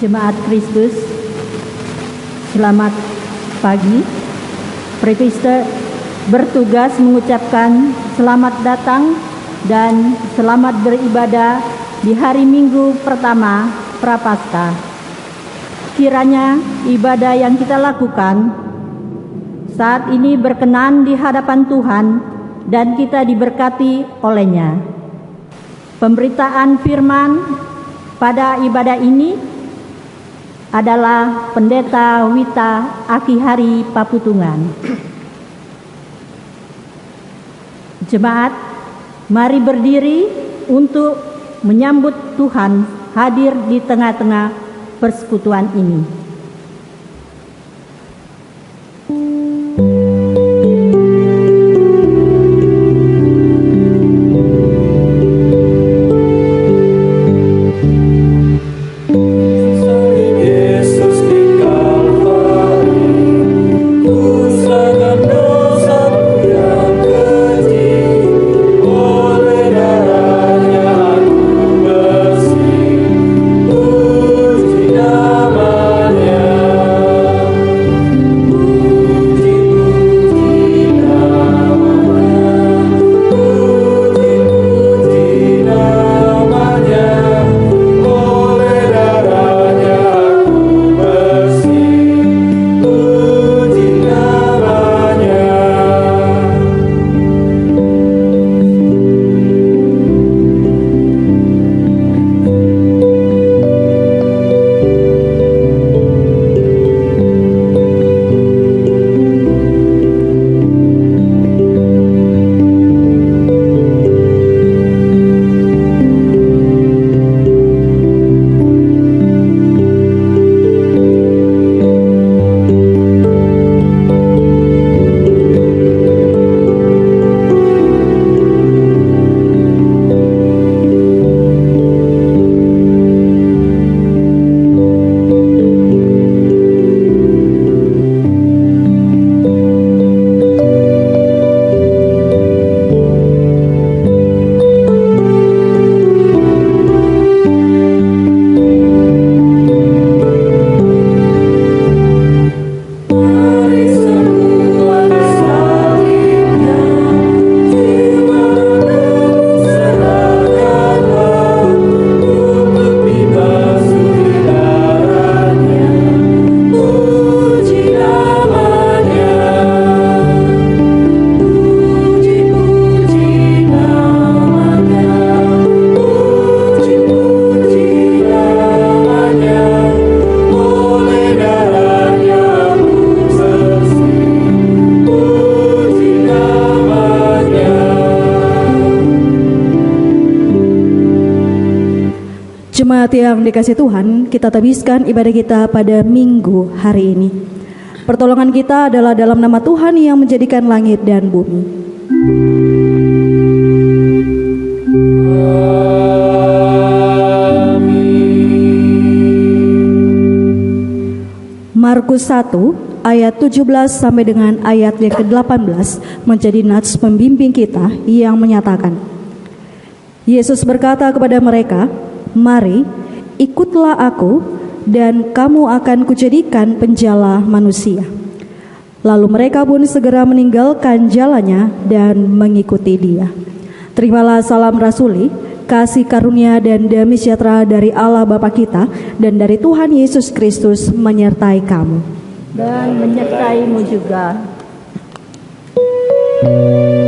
Jemaat Kristus, selamat pagi. Prefektur bertugas mengucapkan selamat datang dan selamat beribadah di hari Minggu pertama Prapaskah. Kiranya ibadah yang kita lakukan saat ini berkenan di hadapan Tuhan dan kita diberkati olehnya. Pemberitaan firman pada ibadah ini adalah Pendeta Wita Akihari Paputungan. Jemaat, mari berdiri untuk menyambut Tuhan hadir di tengah-tengah persekutuan ini. Jemaat yang dikasihi Tuhan, kita tabiskan ibadah kita pada minggu hari ini. Pertolongan kita adalah dalam nama Tuhan yang menjadikan langit dan bumi. Markus 1 ayat 17 sampai dengan ayat yang ke-18 menjadi nats pembimbing kita yang menyatakan, Yesus berkata kepada mereka, "Mari, ikutlah aku, dan kamu akan kujadikan penjala manusia." Lalu mereka pun segera meninggalkan jalannya dan mengikuti dia. Terimalah salam rasuli, kasih karunia dan damai sejahtera dari Allah Bapa kita dan dari Tuhan Yesus Kristus menyertai kamu. Dan menyertaimu juga. Kasih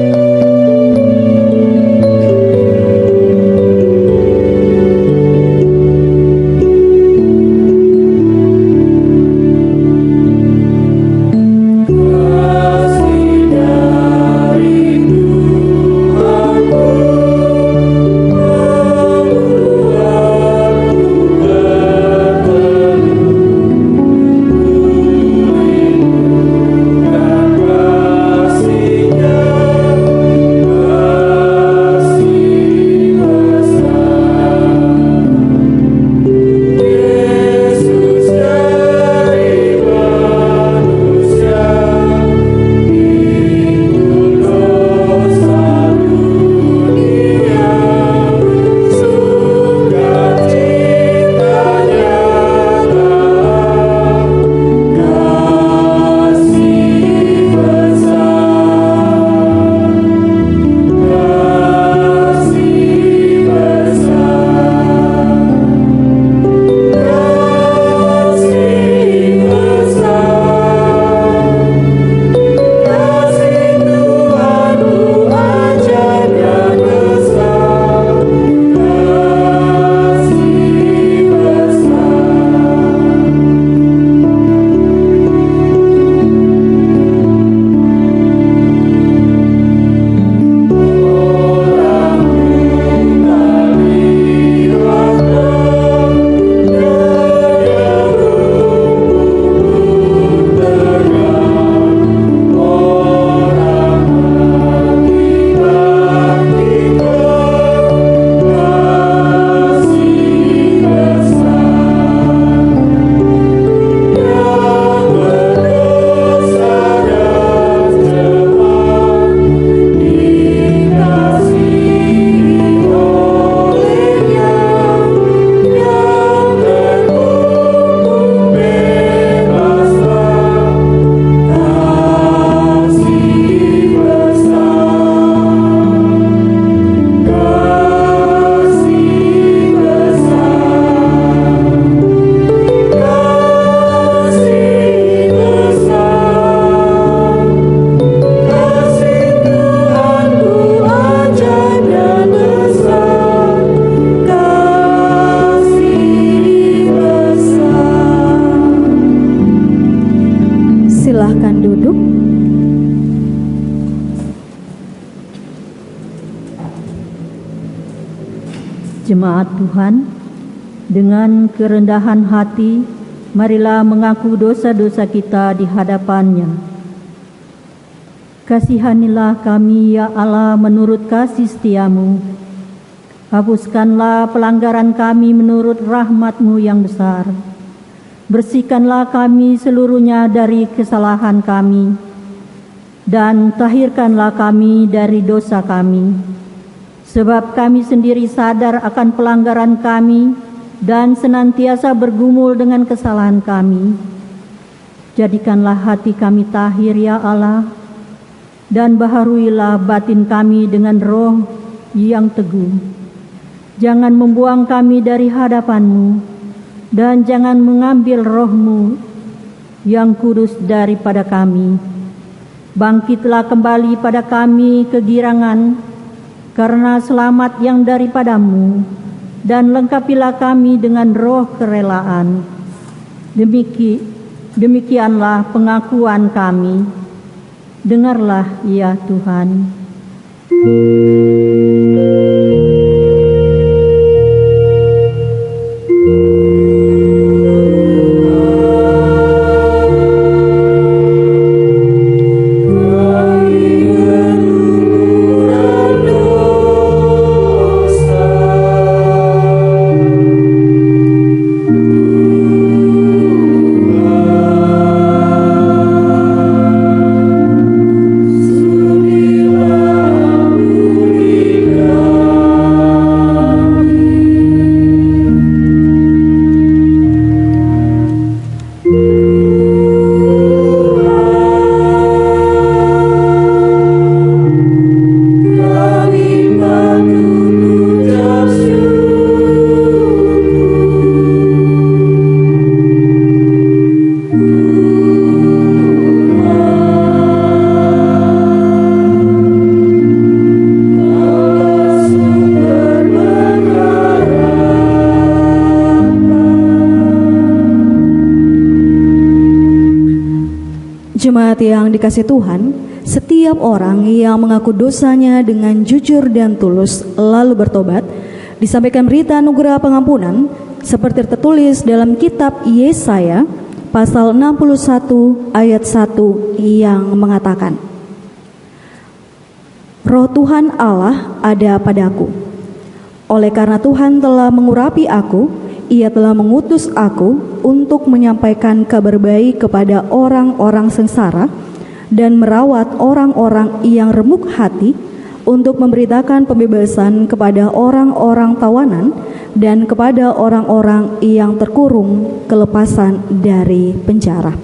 Jemaat Tuhan, dengan kerendahan hati, marilah mengaku dosa-dosa kita di hadapan-Nya. Kasihanilah kami, ya Allah, menurut kasih setia-Mu. Hapuskanlah pelanggaran kami menurut rahmat-Mu yang besar. Bersihkanlah kami seluruhnya dari kesalahan kami, dan tahirkanlah kami dari dosa kami. Sebab kami sendiri sadar akan pelanggaran kami dan senantiasa bergumul dengan kesalahan kami. Jadikanlah hati kami tahir, ya Allah, dan baharuilah batin kami dengan roh yang teguh. Jangan membuang kami dari hadapan-Mu, dan jangan mengambil roh-Mu yang kudus daripada kami. Bangkitlah kembali pada kami kegirangan karena selamat yang daripada-Mu, dan lengkapilah kami dengan roh kerelaan. Demikianlah pengakuan kami. Dengarlah, ya Tuhan. Jemaat yang dikasihi Tuhan, setiap orang yang mengaku dosanya dengan jujur dan tulus lalu bertobat, disampaikan berita anugerah pengampunan seperti tertulis dalam kitab Yesaya pasal 61 ayat 1 yang mengatakan, Roh Tuhan Allah ada padaku. Oleh karena Tuhan telah mengurapi aku, Ia telah mengutus aku untuk menyampaikan kabar baik kepada orang-orang sengsara dan merawat orang-orang yang remuk hati, untuk memberitakan pembebasan kepada orang-orang tawanan dan kepada orang-orang yang terkurung kelepasan dari penjara.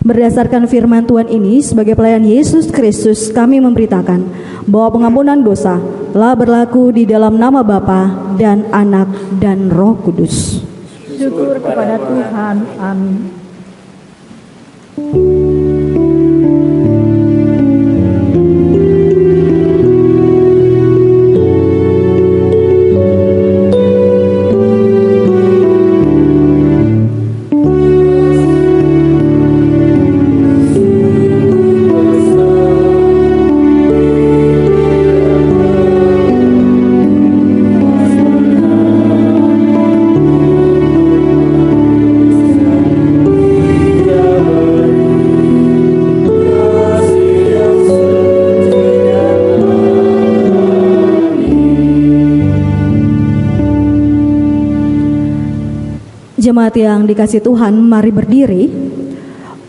Berdasarkan firman Tuhan ini, sebagai pelayan Yesus Kristus, kami memberitakan bahwa pengampunan dosa telah berlaku di dalam nama Bapa dan Anak dan Roh Kudus. Syukur kepada Tuhan. Amin. Jemaat yang dikasihi Tuhan, mari berdiri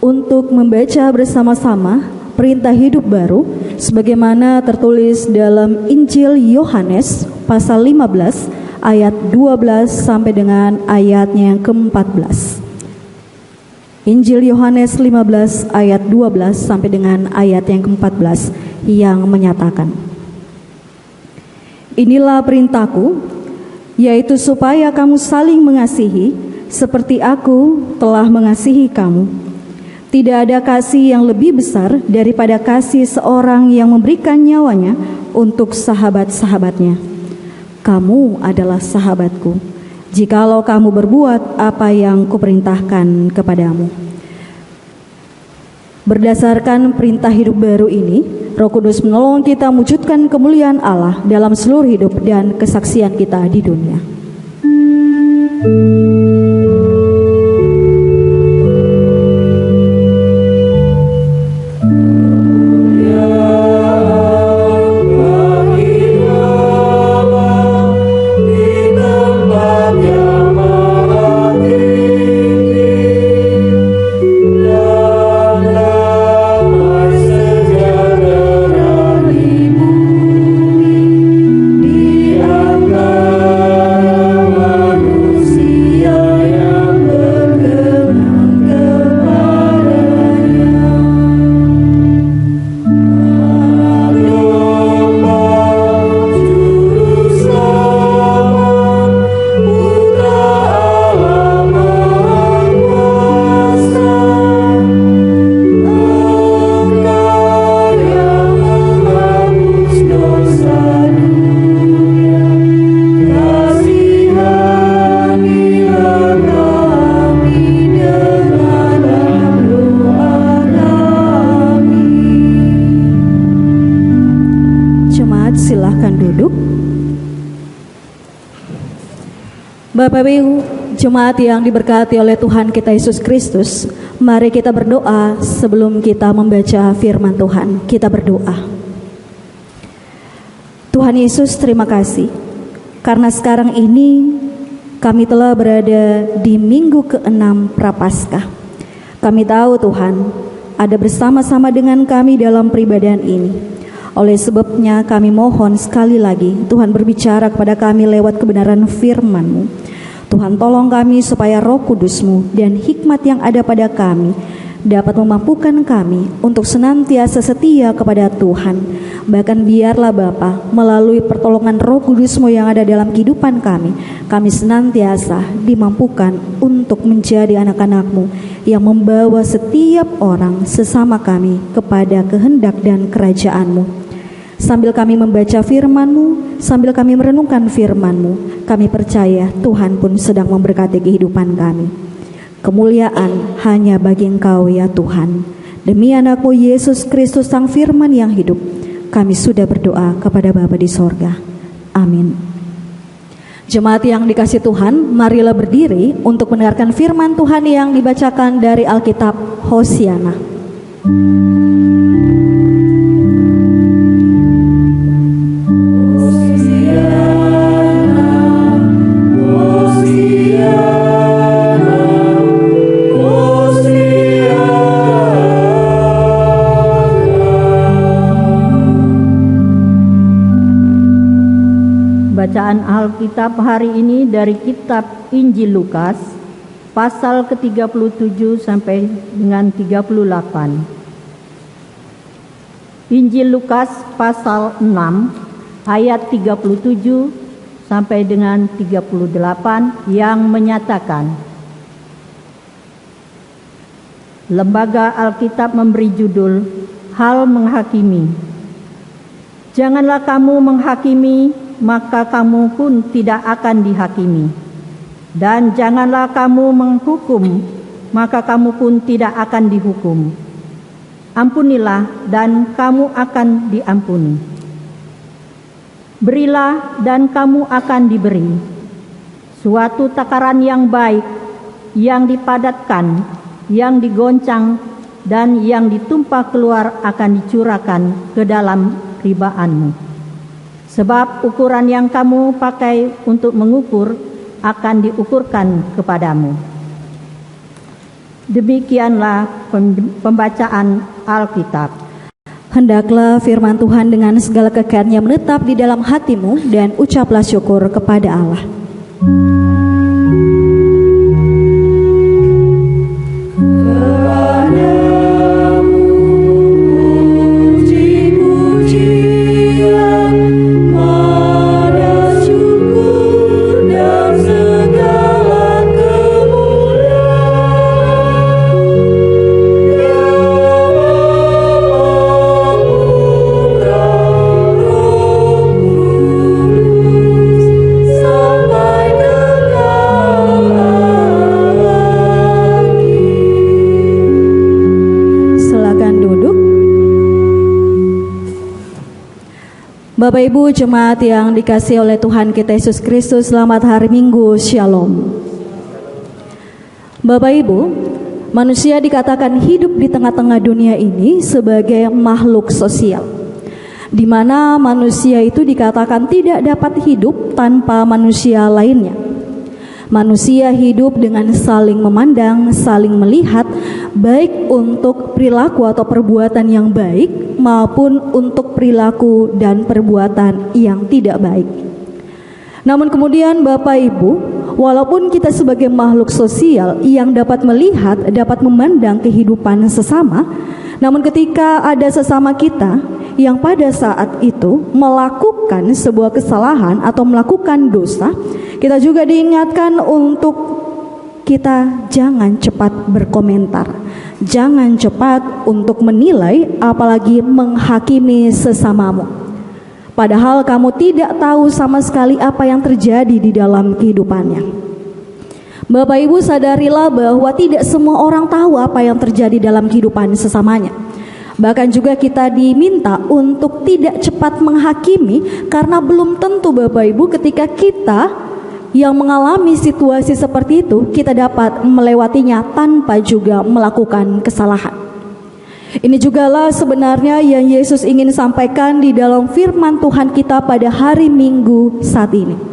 untuk membaca bersama-sama perintah hidup baru sebagaimana tertulis dalam Injil Yohanes pasal 15 ayat 12 sampai dengan ayatnya yang ke-14. Injil Yohanes 15 ayat 12 sampai dengan ayat yang ke-14 yang menyatakan, Inilah perintahku, yaitu supaya kamu saling mengasihi seperti aku telah mengasihi kamu. Tidak ada kasih yang lebih besar daripada kasih seorang yang memberikan nyawanya untuk sahabat-sahabatnya. Kamu adalah sahabatku, jikalau kamu berbuat apa yang kuperintahkan kepadamu. Berdasarkan perintah hidup baru ini, Roh Kudus menolong kita mewujudkan kemuliaan Allah dalam seluruh hidup dan kesaksian kita di dunia. Silahkan duduk. Bapak Ibu jemaat yang diberkati oleh Tuhan kita Yesus Kristus, mari kita berdoa sebelum kita membaca firman Tuhan. Kita berdoa. Tuhan Yesus, terima kasih karena sekarang ini kami telah berada di minggu ke-6 Prapaskah. Kami tahu Tuhan ada bersama-sama dengan kami dalam peribadahan ini. Oleh sebabnya kami mohon sekali lagi Tuhan berbicara kepada kami lewat kebenaran firman-Mu. Tuhan tolong kami supaya Roh Kudus-Mu dan hikmat yang ada pada kami dapat memampukan kami untuk senantiasa setia kepada Tuhan. Bahkan biarlah Bapa melalui pertolongan Roh Kudus-Mu yang ada dalam kehidupan kami senantiasa dimampukan untuk menjadi anak-anak-Mu yang membawa setiap orang sesama kami kepada kehendak dan kerajaan-Mu. Sambil kami membaca firman-Mu, sambil kami merenungkan firman-Mu, kami percaya Tuhan pun sedang memberkati kehidupan kami. Kemuliaan hanya bagi Engkau ya Tuhan. Demi anak-Mu Yesus Kristus Sang Firman yang hidup, kami sudah berdoa kepada Bapa di sorga. Amin. Jemaat yang dikasihi Tuhan, marilah berdiri untuk mendengarkan firman Tuhan yang dibacakan dari Alkitab Hosiana. Bacaan Alkitab hari ini dari kitab Injil Lukas pasal ke-37 sampai dengan 38. Injil Lukas pasal 6 ayat 37 sampai dengan 38 yang menyatakan, Lembaga Alkitab memberi judul Hal Menghakimi. Janganlah kamu menghakimi, maka kamu pun tidak akan dihakimi. Dan janganlah kamu menghukum, maka kamu pun tidak akan dihukum. Ampunilah dan kamu akan diampuni. Berilah dan kamu akan diberi. Suatu takaran yang baik, yang dipadatkan, yang digoncang, dan yang ditumpah keluar akan dicurahkan ke dalam ribaanmu. Sebab ukuran yang kamu pakai untuk mengukur akan diukurkan kepadamu. Demikianlah pembacaan Alkitab. Hendaklah firman Tuhan dengan segala kekayaannya menetap di dalam hatimu dan ucaplah syukur kepada Allah. Sampai Bapak Ibu jemaat yang dikasihi oleh Tuhan kita Yesus Kristus, selamat hari Minggu, Shalom. Bapak Ibu, manusia dikatakan hidup di tengah-tengah dunia ini sebagai makhluk sosial, di mana manusia itu dikatakan tidak dapat hidup tanpa manusia lainnya. Manusia hidup dengan saling memandang, saling melihat, baik untuk perilaku atau perbuatan yang baik maupun untuk perilaku dan perbuatan yang tidak baik. Namun kemudian Bapak Ibu, walaupun kita sebagai makhluk sosial yang dapat melihat, dapat memandang kehidupan sesama, namun ketika ada sesama kita yang pada saat itu melakukan sebuah kesalahan atau melakukan dosa, kita juga diingatkan untuk kita jangan cepat berkomentar, jangan cepat untuk menilai, apalagi menghakimi sesamamu. Padahal kamu tidak tahu sama sekali apa yang terjadi di dalam kehidupannya. Bapak Ibu, sadarilah bahwa tidak semua orang tahu apa yang terjadi dalam kehidupan sesamanya. Bahkan juga kita diminta untuk tidak cepat menghakimi, karena belum tentu Bapak Ibu ketika kita yang mengalami situasi seperti itu, kita dapat melewatinya tanpa juga melakukan kesalahan. Ini jugalah sebenarnya yang Yesus ingin sampaikan di dalam firman Tuhan kita pada hari Minggu saat ini.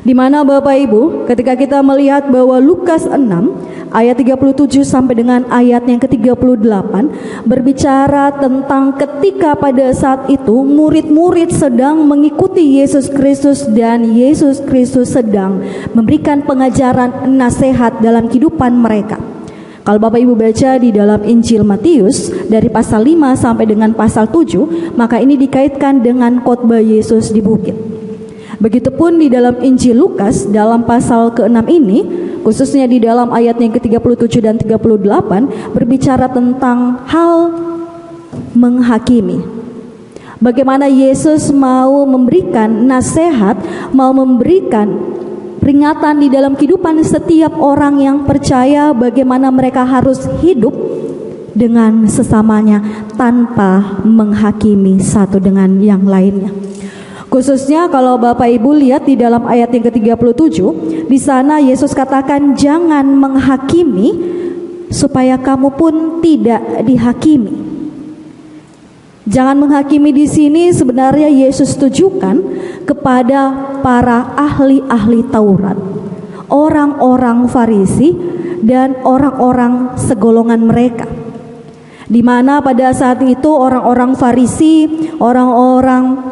Di mana Bapak Ibu, ketika kita melihat bahwa Lukas 6 ayat 37 sampai dengan ayat yang ke-38 berbicara tentang ketika pada saat itu murid-murid sedang mengikuti Yesus Kristus dan Yesus Kristus sedang memberikan pengajaran nasihat dalam kehidupan mereka. Kalau Bapak Ibu baca di dalam Injil Matius dari pasal 5 sampai dengan pasal 7, maka ini dikaitkan dengan khotbah Yesus di bukit. Begitupun di dalam Injil Lukas dalam pasal ke-6 ini, khususnya di dalam ayat yang ke-37 dan 38 berbicara tentang hal menghakimi. Bagaimana Yesus mau memberikan nasihat, mau memberikan peringatan di dalam kehidupan setiap orang yang percaya, bagaimana mereka harus hidup dengan sesamanya tanpa menghakimi satu dengan yang lainnya. Khususnya kalau Bapak Ibu lihat di dalam ayat yang ke-37, di sana Yesus katakan jangan menghakimi supaya kamu pun tidak dihakimi. Jangan menghakimi di sini sebenarnya Yesus tujukan kepada para ahli-ahli Taurat, orang-orang Farisi dan orang-orang segolongan mereka. Di mana pada saat itu orang-orang Farisi, orang-orang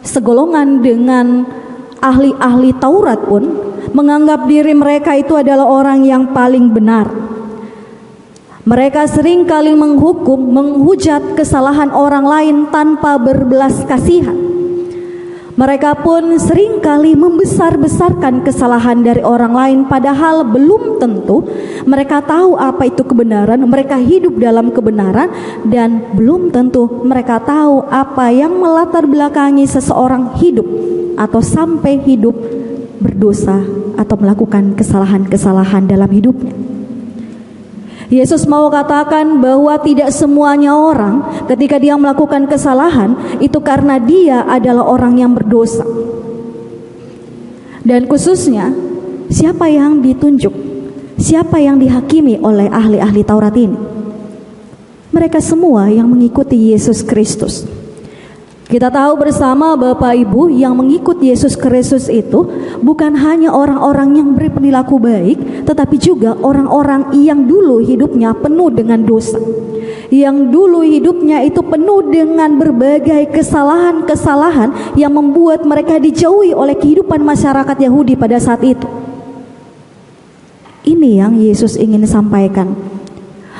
segolongan dengan ahli-ahli Taurat pun menganggap diri mereka itu adalah orang yang paling benar. Mereka sering kali menghukum, menghujat kesalahan orang lain tanpa berbelas kasihan. Mereka pun sering kali membesar-besarkan kesalahan dari orang lain, padahal belum tentu mereka tahu apa itu kebenaran, mereka hidup dalam kebenaran, dan belum tentu mereka tahu apa yang melatar belakangi seseorang hidup atau sampai hidup berdosa atau melakukan kesalahan-kesalahan dalam hidupnya. Yesus mau katakan bahwa tidak semuanya orang ketika dia melakukan kesalahan itu karena dia adalah orang yang berdosa. Dan khususnya siapa yang ditunjuk, siapa yang dihakimi oleh ahli-ahli Taurat ini? Mereka semua yang mengikuti Yesus Kristus. Kita tahu bersama Bapak Ibu, yang mengikut Yesus Kristus itu bukan hanya orang-orang yang berperilaku baik, tetapi juga orang-orang yang dulu hidupnya penuh dengan dosa, yang dulu hidupnya itu penuh dengan berbagai kesalahan-kesalahan yang membuat mereka dijauhi oleh kehidupan masyarakat Yahudi pada saat itu. Ini yang Yesus ingin sampaikan,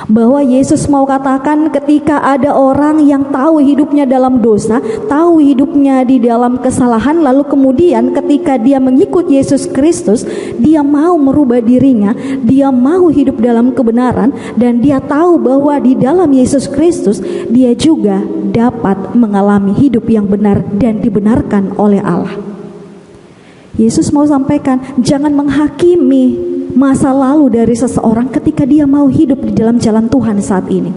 bahwa Yesus mau katakan ketika ada orang yang tahu hidupnya dalam dosa, tahu hidupnya di dalam kesalahan, lalu kemudian ketika dia mengikut Yesus Kristus, dia mau merubah dirinya, dia mau hidup dalam kebenaran, dan dia tahu bahwa di dalam Yesus Kristus dia juga dapat mengalami hidup yang benar dan dibenarkan oleh Allah. Yesus mau sampaikan, jangan menghakimi masa lalu dari seseorang ketika dia mau hidup di dalam jalan Tuhan saat ini.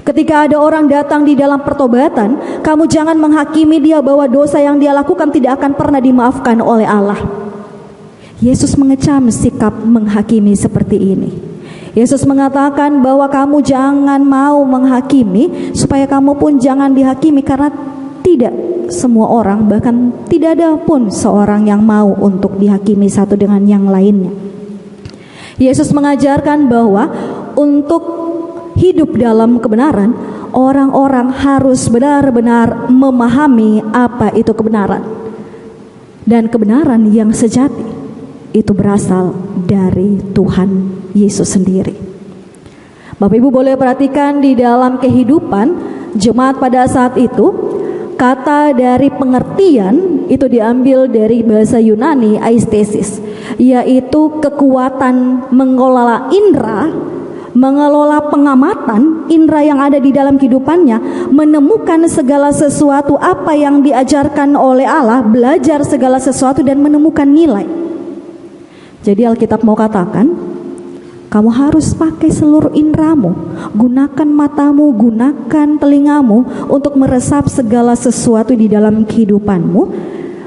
Ketika ada orang datang di dalam pertobatan, kamu jangan menghakimi dia bahwa dosa yang dia lakukan tidak akan pernah dimaafkan oleh Allah. Yesus mengecam sikap menghakimi seperti ini. Yesus mengatakan bahwa kamu jangan mau menghakimi, supaya kamu pun jangan dihakimi, karena tidak semua orang, bahkan tidak ada pun seorang yang mau untuk dihakimi satu dengan yang lainnya. Yesus mengajarkan bahwa untuk hidup dalam kebenaran, orang-orang harus benar-benar memahami apa itu kebenaran. Dan kebenaran yang sejati itu berasal dari Tuhan Yesus sendiri. Bapak Ibu boleh perhatikan di dalam kehidupan jemaat pada saat itu, kata dari pengertian itu diambil dari bahasa Yunani aistesis, yaitu kekuatan mengelola indera, mengelola pengamatan indera yang ada di dalam kehidupannya, menemukan segala sesuatu apa yang diajarkan oleh Allah, belajar segala sesuatu dan menemukan nilai. Jadi Alkitab mau katakan, kamu harus pakai seluruh inderamu, gunakan matamu, gunakan telingamu untuk meresap segala sesuatu di dalam kehidupanmu.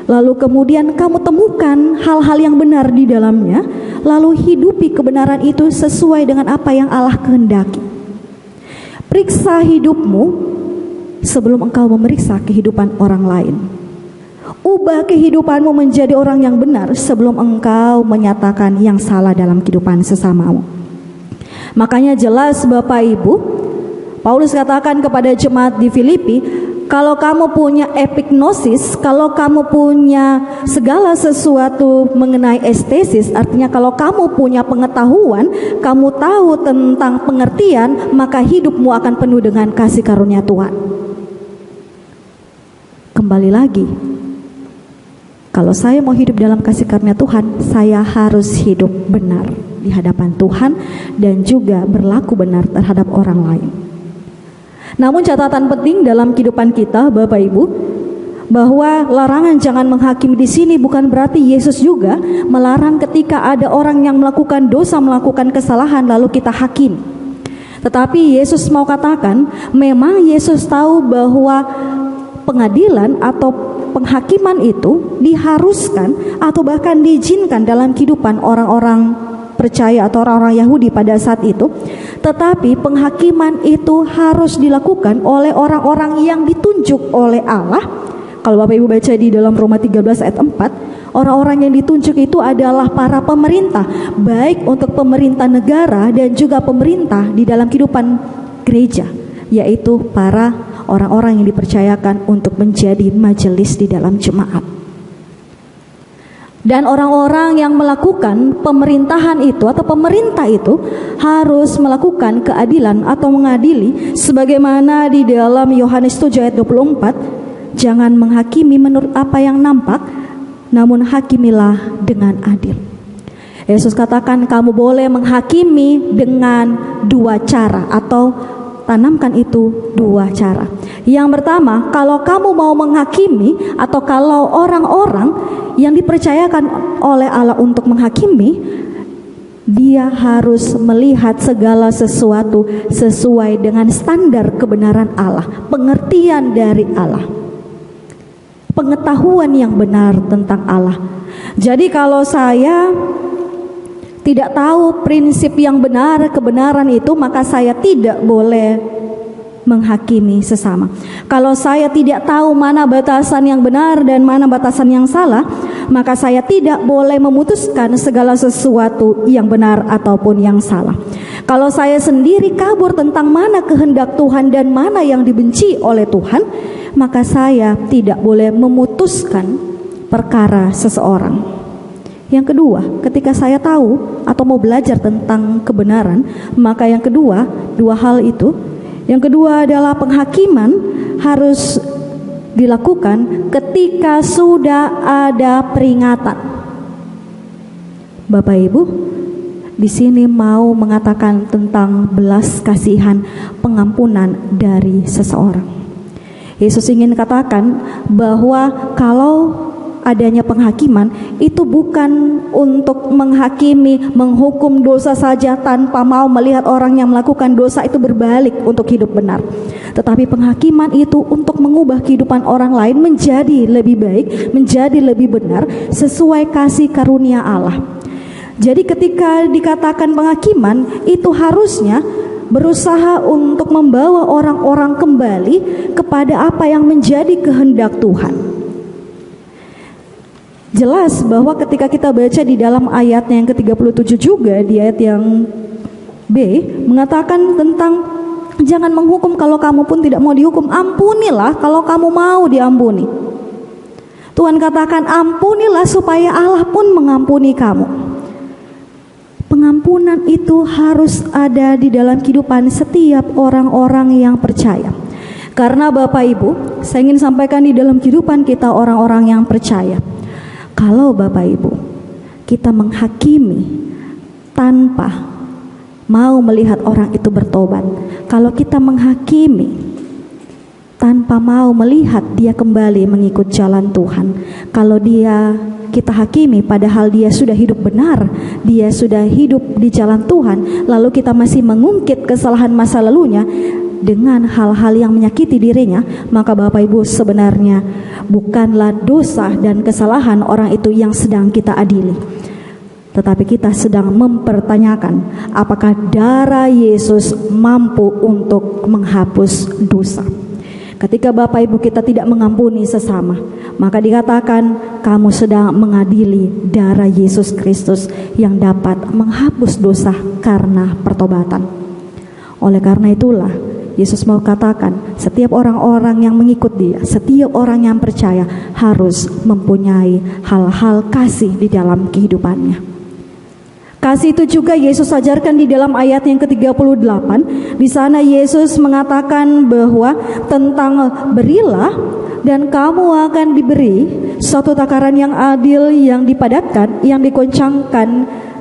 Lalu kemudian kamu temukan hal-hal yang benar di dalamnya, lalu hidupi kebenaran itu sesuai dengan apa yang Allah kehendaki. Periksa hidupmu sebelum engkau memeriksa kehidupan orang lain. Ubah kehidupanmu menjadi orang yang benar sebelum engkau menyatakan yang salah dalam kehidupan sesamamu. Makanya jelas Bapak Ibu, Paulus katakan kepada jemaat di Filipi, kalau kamu punya epignosis, kalau kamu punya segala sesuatu mengenai estesis, artinya kalau kamu punya pengetahuan, kamu tahu tentang pengertian, maka hidupmu akan penuh dengan kasih karunia Tuhan. Kembali lagi, kalau saya mau hidup dalam kasih karunia Tuhan, saya harus hidup benar di hadapan Tuhan dan juga berlaku benar terhadap orang lain. Namun catatan penting dalam kehidupan kita, Bapak Ibu, bahwa larangan jangan menghakimi di sini bukan berarti Yesus juga melarang ketika ada orang yang melakukan dosa, melakukan kesalahan lalu kita hakim. Tetapi Yesus mau katakan, memang Yesus tahu bahwa pengadilan atau penghakiman itu diharuskan atau bahkan diizinkan dalam kehidupan orang-orang percaya atau orang-orang Yahudi pada saat itu. Tetapi penghakiman itu harus dilakukan oleh orang-orang yang ditunjuk oleh Allah. Kalau Bapak Ibu baca di dalam Roma 13 ayat 4, orang-orang yang ditunjuk itu adalah para pemerintah, baik untuk pemerintah negara dan juga pemerintah di dalam kehidupan gereja, yaitu para orang-orang yang dipercayakan untuk menjadi majelis di dalam jemaat. Dan orang-orang yang melakukan pemerintahan itu atau pemerintah itu harus melakukan keadilan atau mengadili, sebagaimana di dalam Yohanes 7 ayat 24, jangan menghakimi menurut apa yang nampak, namun hakimilah dengan adil. Yesus katakan kamu boleh menghakimi dengan dua cara, atau tanamkan itu dua cara. Yang pertama, kalau kamu mau menghakimi atau kalau orang-orang yang dipercayakan oleh Allah untuk menghakimi, dia harus melihat segala sesuatu sesuai dengan standar kebenaran Allah, pengertian dari Allah, pengetahuan yang benar tentang Allah. Jadi kalau saya tidak tahu prinsip yang benar, kebenaran itu, maka saya tidak boleh menghakimi sesama. Kalau saya tidak tahu mana batasan yang benar dan mana batasan yang salah, maka saya tidak boleh memutuskan segala sesuatu yang benar ataupun yang salah. Kalau saya sendiri kabur tentang mana kehendak Tuhan dan mana yang dibenci oleh Tuhan, maka saya tidak boleh memutuskan perkara seseorang. Yang kedua, ketika saya tahu atau mau belajar tentang kebenaran, maka yang kedua, dua hal itu. Yang kedua adalah penghakiman harus dilakukan ketika sudah ada peringatan. Bapak Ibu, di sini mau mengatakan tentang belas kasihan, pengampunan dari seseorang. Yesus ingin katakan bahwa kalau adanya penghakiman itu bukan untuk menghakimi, menghukum dosa saja tanpa mau melihat orang yang melakukan dosa itu berbalik untuk hidup benar. Tetapi penghakiman itu untuk mengubah kehidupan orang lain menjadi lebih baik, menjadi lebih benar sesuai kasih karunia Allah. Jadi ketika dikatakan penghakiman, itu harusnya berusaha untuk membawa orang-orang kembali kepada apa yang menjadi kehendak Tuhan. Jelas bahwa ketika kita baca di dalam ayatnya yang ke-37 juga, di ayat yang B, mengatakan tentang jangan menghukum kalau kamu pun tidak mau dihukum, ampunilah kalau kamu mau diampuni. Tuhan katakan ampunilah supaya Allah pun mengampuni kamu. Pengampunan itu harus ada di dalam kehidupan setiap orang-orang yang percaya. Karena Bapak Ibu, saya ingin sampaikan di dalam kehidupan kita orang-orang yang percaya, kalau Bapak Ibu kita menghakimi tanpa mau melihat orang itu bertobat, kalau kita menghakimi tanpa mau melihat dia kembali mengikut jalan Tuhan, kalau kita hakimi padahal dia sudah hidup benar, dia sudah hidup di jalan Tuhan, lalu kita masih mengungkit kesalahan masa lalunya dengan hal-hal yang menyakiti dirinya, maka Bapak Ibu sebenarnya bukanlah dosa dan kesalahan orang itu yang sedang kita adili, tetapi kita sedang mempertanyakan apakah darah Yesus mampu untuk menghapus dosa. Ketika Bapak Ibu kita tidak mengampuni sesama, maka dikatakan kamu sedang mengadili darah Yesus Kristus yang dapat menghapus dosa karena pertobatan. Oleh karena itulah Yesus mau katakan setiap orang-orang yang mengikut dia, setiap orang yang percaya harus mempunyai hal-hal kasih di dalam kehidupannya. Kasih itu juga Yesus ajarkan di dalam ayat yang ke-38. Di sana Yesus mengatakan bahwa tentang berilah dan kamu akan diberi, suatu takaran yang adil, yang dipadatkan, yang dikoncangkan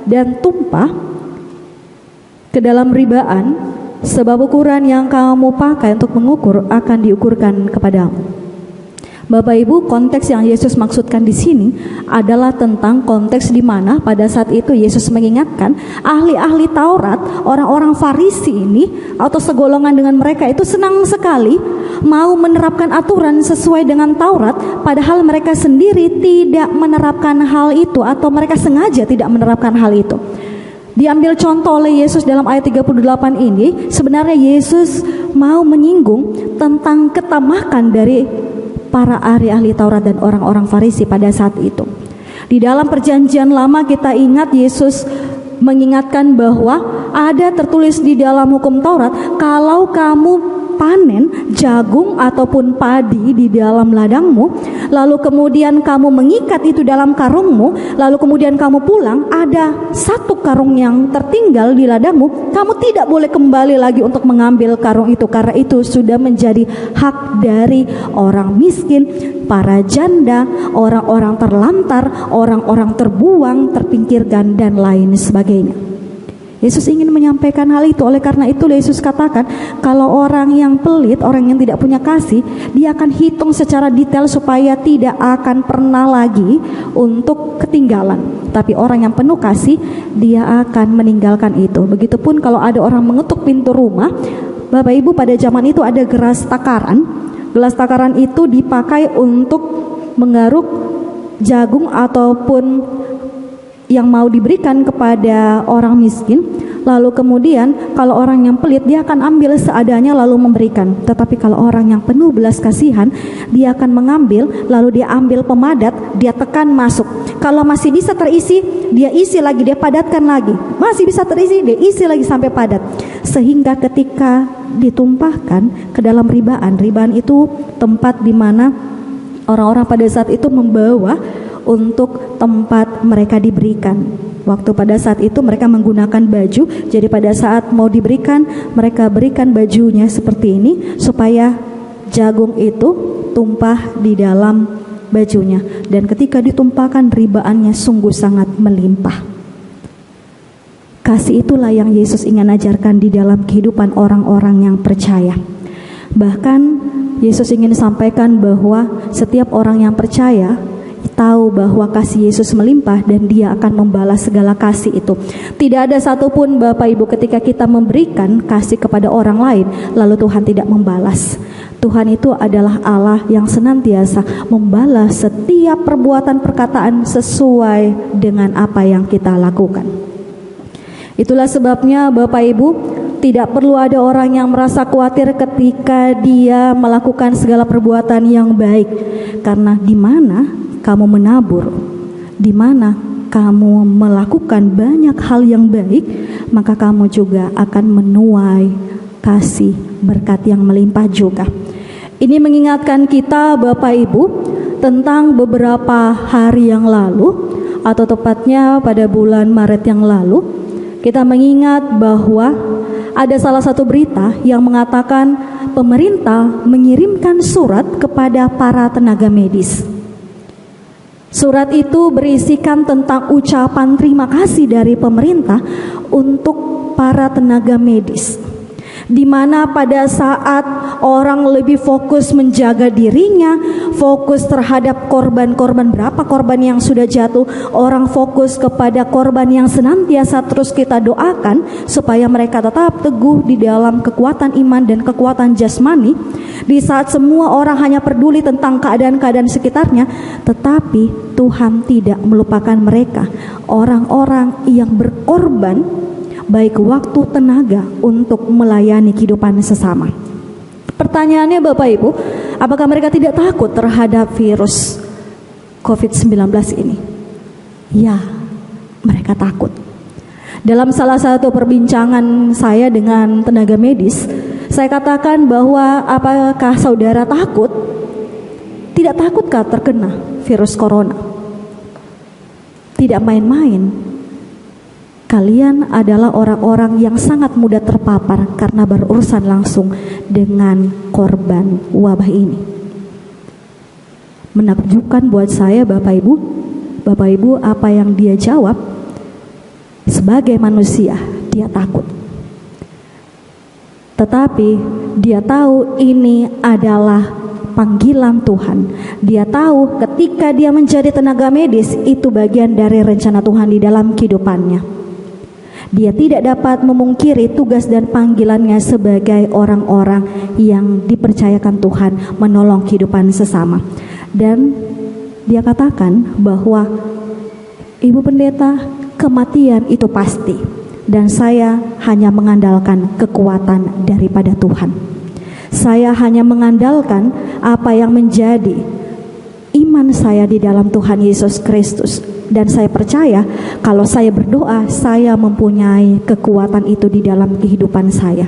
dan tumpah ke dalam ribaan, sebab ukuran yang kamu pakai untuk mengukur akan diukurkan kepadamu. Bapak Ibu, konteks yang Yesus maksudkan di sini adalah tentang konteks di mana pada saat itu Yesus mengingatkan ahli-ahli Taurat, orang-orang Farisi ini atau segolongan dengan mereka itu senang sekali mau menerapkan aturan sesuai dengan Taurat, padahal mereka sendiri tidak menerapkan hal itu atau mereka sengaja tidak menerapkan hal itu. Diambil contoh oleh Yesus dalam ayat 38 ini, sebenarnya Yesus mau menyinggung tentang ketamakan dari para ahli-ahli Taurat dan orang-orang Farisi pada saat itu. Di dalam perjanjian lama kita ingat Yesus mengingatkan bahwa ada tertulis di dalam hukum Taurat, kalau kamu panen jagung ataupun padi di dalam ladangmu, lalu kemudian kamu mengikat itu dalam karungmu, lalu kemudian kamu pulang, ada satu karung yang tertinggal di ladangmu, kamu tidak boleh kembali lagi untuk mengambil karung itu, karena itu sudah menjadi hak dari orang miskin, para janda, orang-orang terlantar, orang-orang terbuang, terpinggirkan dan lain sebagainya. Yesus ingin menyampaikan hal itu. Oleh karena itu Yesus katakan kalau orang yang pelit, orang yang tidak punya kasih, dia akan hitung secara detail supaya tidak akan pernah lagi untuk ketinggalan. Tapi orang yang penuh kasih, dia akan meninggalkan itu. Begitupun kalau ada orang mengetuk pintu rumah, Bapak Ibu, pada zaman itu ada gelas takaran. Gelas takaran itu dipakai untuk menggaruk jagung ataupun yang mau diberikan kepada orang miskin. Lalu kemudian kalau orang yang pelit, dia akan ambil seadanya lalu memberikan. Tetapi kalau orang yang penuh belas kasihan, dia akan mengambil lalu dia ambil pemadat, dia tekan masuk. Kalau masih bisa terisi, dia isi lagi, dia padatkan lagi. Masih bisa terisi, dia isi lagi sampai padat. Sehingga ketika ditumpahkan ke dalam ribaan, ribaan itu tempat di mana orang-orang pada saat itu membawa untuk tempat mereka diberikan. Waktu pada saat itu mereka menggunakan baju, jadi pada saat mau diberikan, mereka berikan bajunya seperti ini supaya jagung itu tumpah di dalam bajunya, dan ketika ditumpahkan ribaannya sungguh sangat melimpah. Kasih itulah yang Yesus ingin ajarkan di dalam kehidupan orang-orang yang percaya. Bahkan Yesus ingin sampaikan bahwa setiap orang yang percaya tahu bahwa kasih Yesus melimpah dan Dia akan membalas segala kasih itu. Tidak ada satupun Bapak Ibu ketika kita memberikan kasih kepada orang lain lalu Tuhan tidak membalas. Tuhan itu adalah Allah yang senantiasa membalas setiap perbuatan perkataan sesuai dengan apa yang kita lakukan. Itulah sebabnya Bapak Ibu, tidak perlu ada orang yang merasa khawatir ketika dia melakukan segala perbuatan yang baik. Karena di mana kamu menabur, di mana kamu melakukan banyak hal yang baik, maka kamu juga akan menuai kasih berkat yang melimpah juga. Ini mengingatkan kita Bapak Ibu tentang beberapa hari yang lalu, atau tepatnya pada bulan Maret yang lalu, kita mengingat bahwa ada salah satu berita yang mengatakan pemerintah mengirimkan surat kepada para tenaga medis. Surat itu berisikan tentang ucapan terima kasih dari pemerintah untuk para tenaga medis, di mana pada saat orang lebih fokus menjaga dirinya, fokus terhadap korban-korban, berapa korban yang sudah jatuh, orang fokus kepada korban yang senantiasa terus kita doakan supaya mereka tetap teguh di dalam kekuatan iman dan kekuatan jasmani. Di saat semua orang hanya peduli tentang keadaan-keadaan sekitarnya, tetapi Tuhan tidak melupakan mereka, orang-orang yang berkorban baik waktu, tenaga untuk melayani kehidupan sesama. Pertanyaannya Bapak Ibu, apakah mereka tidak takut terhadap virus COVID-19 ini? Ya, mereka takut. Dalam salah satu perbincangan saya dengan tenaga medis, saya katakan bahwa apakah saudara takut? Tidak takutkah terkena virus corona? Tidak main-main. Kalian adalah orang-orang yang sangat mudah terpapar karena berurusan langsung dengan korban wabah ini. Menakjubkan buat saya Bapak Ibu apa yang dia jawab, sebagai manusia dia takut. Tetapi dia tahu ini adalah panggilan Tuhan. Dia tahu ketika dia menjadi tenaga medis itu bagian dari rencana Tuhan di dalam kehidupannya. Dia tidak dapat memungkiri tugas dan panggilannya sebagai orang-orang yang dipercayakan Tuhan menolong kehidupan sesama. Dan dia katakan bahwa Ibu Pendeta, kematian itu pasti, dan saya hanya mengandalkan kekuatan daripada Tuhan. Saya hanya mengandalkan apa yang menjadi iman saya di dalam Tuhan Yesus Kristus. Dan saya percaya kalau saya berdoa, saya mempunyai kekuatan itu di dalam kehidupan saya.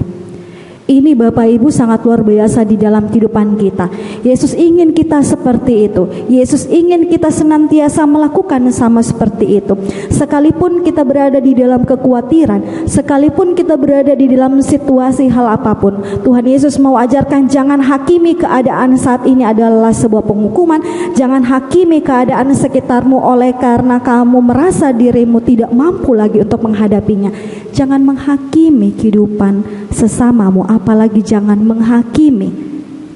Ini Bapak Ibu sangat luar biasa di dalam kehidupan kita. Yesus ingin kita seperti itu. Yesus ingin kita senantiasa melakukan sama seperti itu. Sekalipun kita berada di dalam kekhawatiran, sekalipun kita berada di dalam situasi hal apapun, Tuhan Yesus mau ajarkan jangan hakimi keadaan saat ini adalah sebuah penghukuman. Jangan hakimi keadaan sekitarmu oleh karena kamu merasa dirimu tidak mampu lagi untuk menghadapinya. Jangan menghakimi kehidupan sesamamu, apalagi jangan menghakimi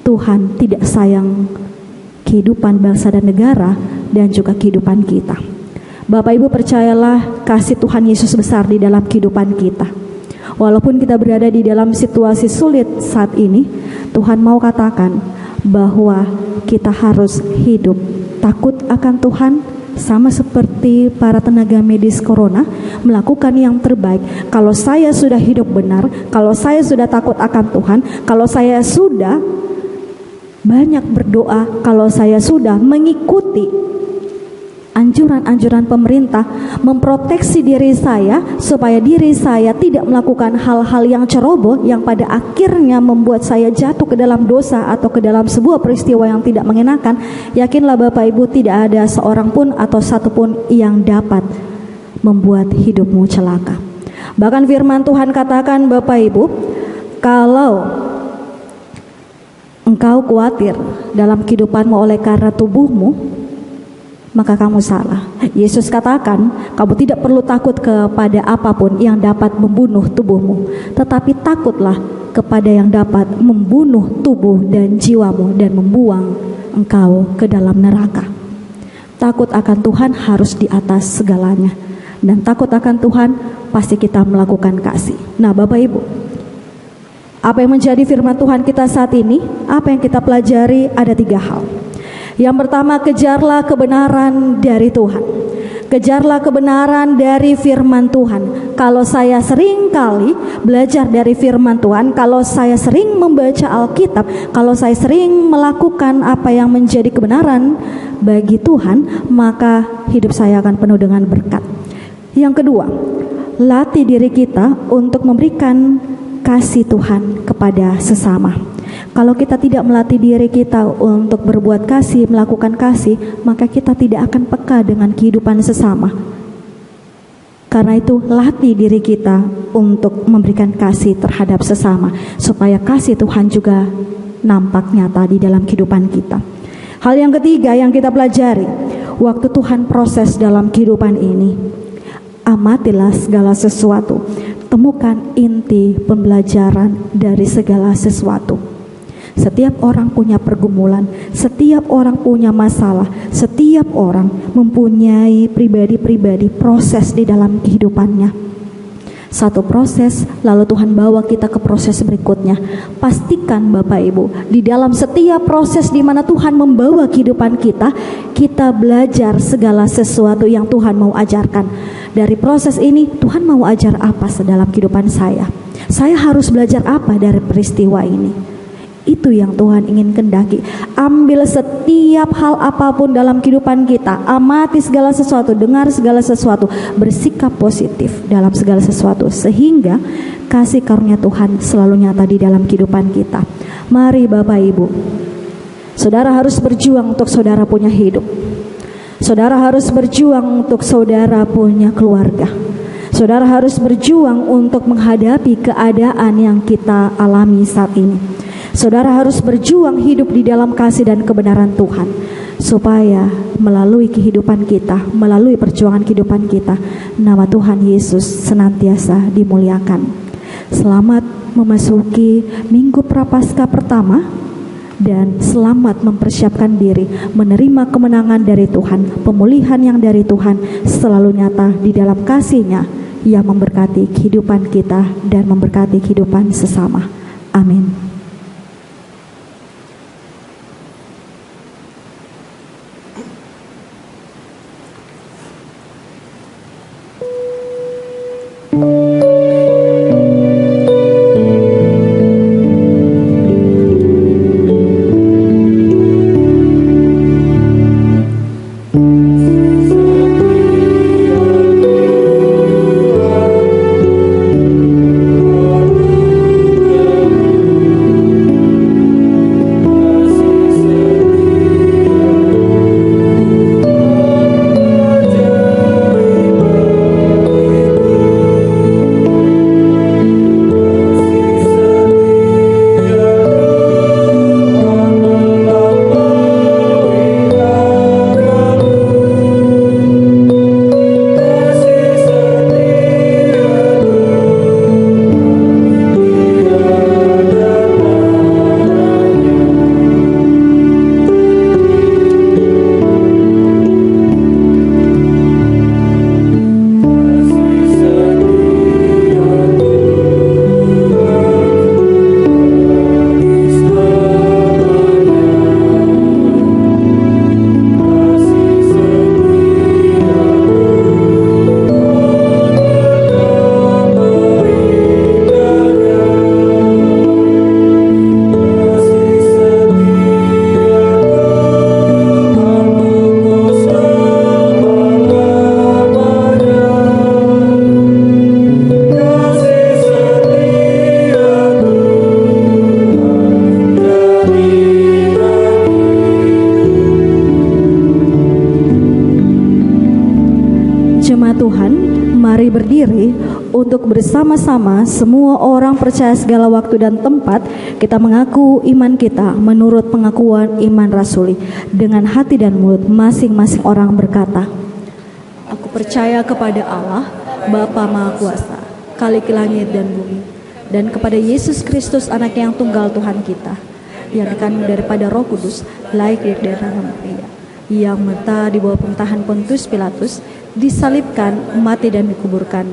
Tuhan tidak sayang kehidupan bangsa dan negara dan juga kehidupan kita. Bapak Ibu percayalah kasih Tuhan Yesus besar di dalam kehidupan kita. Walaupun kita berada di dalam situasi sulit saat ini, Tuhan mau katakan bahwa kita harus hidup takut akan Tuhan, sama seperti para tenaga medis corona melakukan yang terbaik. Kalau saya sudah hidup benar, kalau saya sudah takut akan Tuhan, kalau saya sudah banyak berdoa, kalau saya sudah mengikuti anjuran-anjuran pemerintah, memproteksi diri saya supaya diri saya tidak melakukan hal-hal yang ceroboh yang pada akhirnya membuat saya jatuh ke dalam dosa atau ke dalam sebuah peristiwa yang tidak mengenakan, yakinlah Bapak Ibu tidak ada seorang pun atau satu pun yang dapat membuat hidupmu celaka. Bahkan firman Tuhan katakan Bapak Ibu, kalau engkau khawatir dalam kehidupanmu oleh karena tubuhmu, maka kamu salah. Yesus katakan, kamu tidak perlu takut kepada apapun yang dapat membunuh tubuhmu, tetapi takutlah kepada yang dapat membunuh tubuh dan jiwamu dan membuang engkau ke dalam neraka. takut akan Tuhan harus di atas segalanya. Dan takut akan Tuhan pasti kita melakukan kasih. Nah Bapak Ibu, apa yang menjadi firman Tuhan kita saat ini? Apa yang kita pelajari? Ada 3 hal. Yang pertama, kejarlah kebenaran dari Tuhan. Kejarlah kebenaran dari firman Tuhan. Kalau saya sering kali belajar dari firman Tuhan, kalau saya sering membaca Alkitab, kalau saya sering melakukan apa yang menjadi kebenaran bagi Tuhan, maka hidup saya akan penuh dengan berkat. Yang kedua, latih diri kita untuk memberikan kasih Tuhan kepada sesama. Kalau kita tidak melatih diri kita untuk berbuat kasih, melakukan kasih, maka kita tidak akan peka dengan kehidupan sesama. Karena itu, latih diri kita untuk memberikan kasih terhadap sesama, supaya kasih Tuhan juga nampak nyata di dalam kehidupan kita. Hal yang ketiga yang kita pelajari, waktu Tuhan proses dalam kehidupan ini, amatilah segala sesuatu. Temukan inti pembelajaran dari segala sesuatu. Setiap orang punya pergumulan, setiap orang punya masalah, setiap orang mempunyai pribadi-pribadi proses di dalam kehidupannya. Satu proses, lalu Tuhan bawa kita ke proses berikutnya. Pastikan Bapak Ibu, di dalam setiap proses di mana Tuhan membawa kehidupan kita, kita belajar segala sesuatu yang Tuhan mau ajarkan. Dari proses ini, Tuhan mau ajar apa dalam kehidupan saya? Saya harus belajar apa dari peristiwa ini? Itu yang Tuhan ingin kendaki. Ambil setiap hal apapun dalam kehidupan kita, amati segala sesuatu, dengar segala sesuatu, bersikap positif dalam segala sesuatu, sehingga kasih karunia Tuhan selalu nyata di dalam kehidupan kita. Mari Bapak Ibu, saudara harus berjuang untuk saudara punya hidup. Saudara harus berjuang untuk saudara punya keluarga. Saudara harus berjuang untuk menghadapi keadaan yang kita alami saat ini. Saudara harus berjuang hidup di dalam kasih dan kebenaran Tuhan, supaya melalui kehidupan kita, melalui perjuangan kehidupan kita, nama Tuhan Yesus senantiasa dimuliakan. Selamat memasuki Minggu Prapaskah pertama, dan selamat mempersiapkan diri menerima kemenangan dari Tuhan, pemulihan yang dari Tuhan selalu nyata di dalam kasih-Nya yang memberkati kehidupan kita dan memberkati kehidupan sesama. Amin. Mari berdiri untuk bersama-sama semua orang percaya segala waktu dan tempat kita mengaku iman kita menurut pengakuan iman rasuli. Dengan hati dan mulut masing-masing orang berkata, aku percaya kepada Allah, Bapa Maha Kuasa, Khalik langit dan bumi, dan kepada Yesus Kristus anak yang tunggal Tuhan kita, yang dikandung daripada Roh Kudus, lahir dari Maria, yang mentah di bawah pemerintahan Pontius Pilatus, disalibkan, mati dan dikuburkan,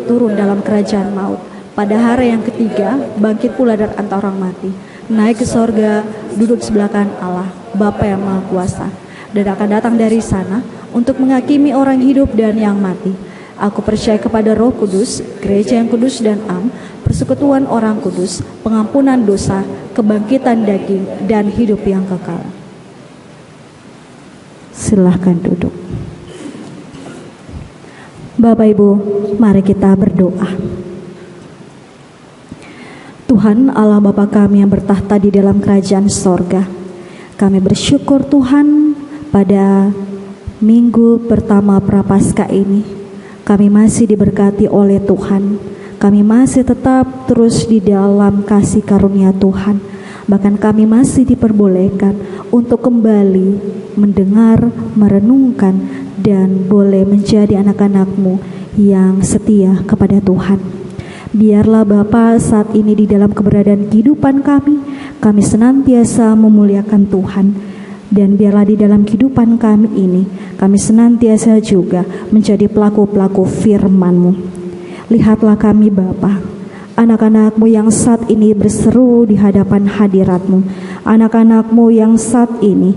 turun dalam kerajaan maut. Pada hari yang ketiga, bangkit pula dari antara orang mati, naik ke sorga, duduk sebelah kanan Allah, Bapa yang Maha Kuasa, dan akan datang dari sana untuk menghakimi orang hidup dan yang mati. Aku percaya kepada Roh Kudus, gereja yang kudus dan am, persekutuan orang kudus, pengampunan dosa, kebangkitan daging, dan hidup yang kekal. Silahkan duduk. Bapak Ibu, mari kita berdoa. Tuhan Allah Bapa kami yang bertahta di dalam kerajaan sorga, kami bersyukur Tuhan pada minggu pertama Prapaskah ini kami masih diberkati oleh Tuhan. Kami masih tetap terus di dalam kasih karunia Tuhan. Bahkan kami masih diperbolehkan untuk kembali mendengar, merenungkan, dan boleh menjadi anak-anak-Mu yang setia kepada Tuhan. Biarlah Bapa saat ini di dalam keberadaan kehidupan kami senantiasa memuliakan Tuhan. Dan biarlah di dalam kehidupan kami ini, kami senantiasa juga menjadi pelaku-pelaku firman-Mu. Lihatlah kami Bapa, anak-anak-Mu yang saat ini berseru di hadapan hadirat-Mu, anak-anak-Mu yang saat ini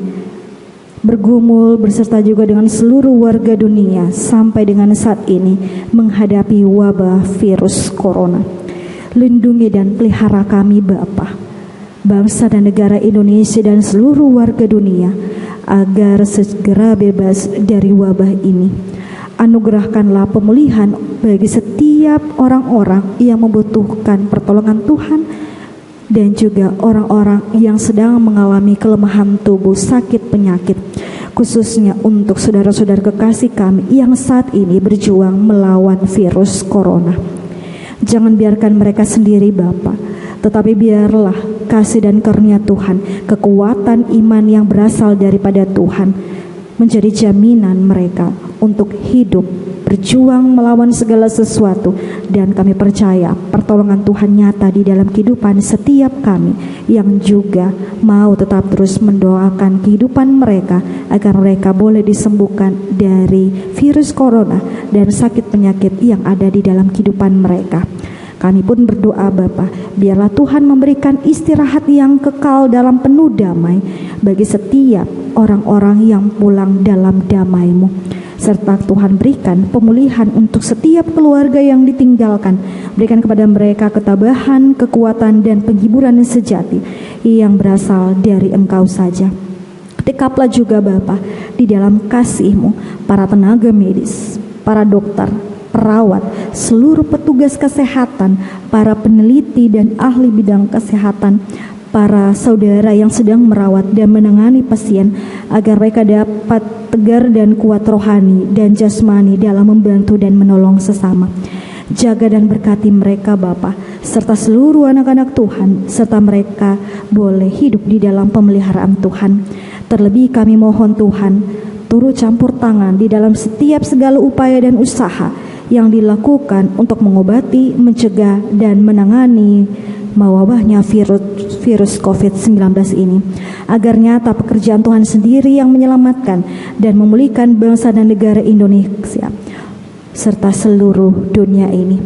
bergumul berserta juga dengan seluruh warga dunia sampai dengan saat ini menghadapi wabah virus corona. Lindungi dan pelihara kami Bapa, bangsa dan negara Indonesia dan seluruh warga dunia agar segera bebas dari wabah ini. Anugerahkanlah pemulihan bagi setiap orang-orang yang membutuhkan pertolongan Tuhan dan juga orang-orang yang sedang mengalami kelemahan tubuh, sakit penyakit, khususnya untuk saudara-saudara kekasih kami yang saat ini berjuang melawan virus corona. Jangan biarkan mereka sendiri Bapa, tetapi biarlah kasih dan karunia Tuhan, kekuatan iman yang berasal daripada Tuhan menjadi jaminan mereka untuk hidup, berjuang melawan segala sesuatu. Dan kami percaya pertolongan Tuhan nyata di dalam kehidupan setiap kami yang juga mau tetap terus mendoakan kehidupan mereka agar mereka boleh disembuhkan dari virus corona dan sakit penyakit yang ada di dalam kehidupan mereka. Kami pun berdoa Bapa, biarlah Tuhan memberikan istirahat yang kekal dalam penuh damai bagi setiap orang-orang yang pulang dalam damai-Mu. Serta Tuhan berikan pemulihan untuk setiap keluarga yang ditinggalkan. Berikan kepada mereka ketabahan, kekuatan, dan penghiburan sejati yang berasal dari Engkau saja. Dekaplah juga Bapa di dalam kasih-Mu para tenaga medis, para dokter, perawat, seluruh petugas kesehatan, para peneliti dan ahli bidang kesehatan, para saudara yang sedang merawat dan menangani pasien, agar mereka dapat tegar dan kuat rohani dan jasmani dalam membantu dan menolong sesama. Jaga dan berkati mereka Bapa, serta seluruh anak-anak Tuhan, serta mereka boleh hidup di dalam pemeliharaan Tuhan. Terlebih kami mohon Tuhan, turut campur tangan di dalam setiap segala upaya dan usaha yang dilakukan untuk mengobati, mencegah, dan menangani mewabahnya virus COVID-19 ini, agar nyata pekerjaan Tuhan sendiri yang menyelamatkan dan memulihkan bangsa dan negara Indonesia serta seluruh dunia ini.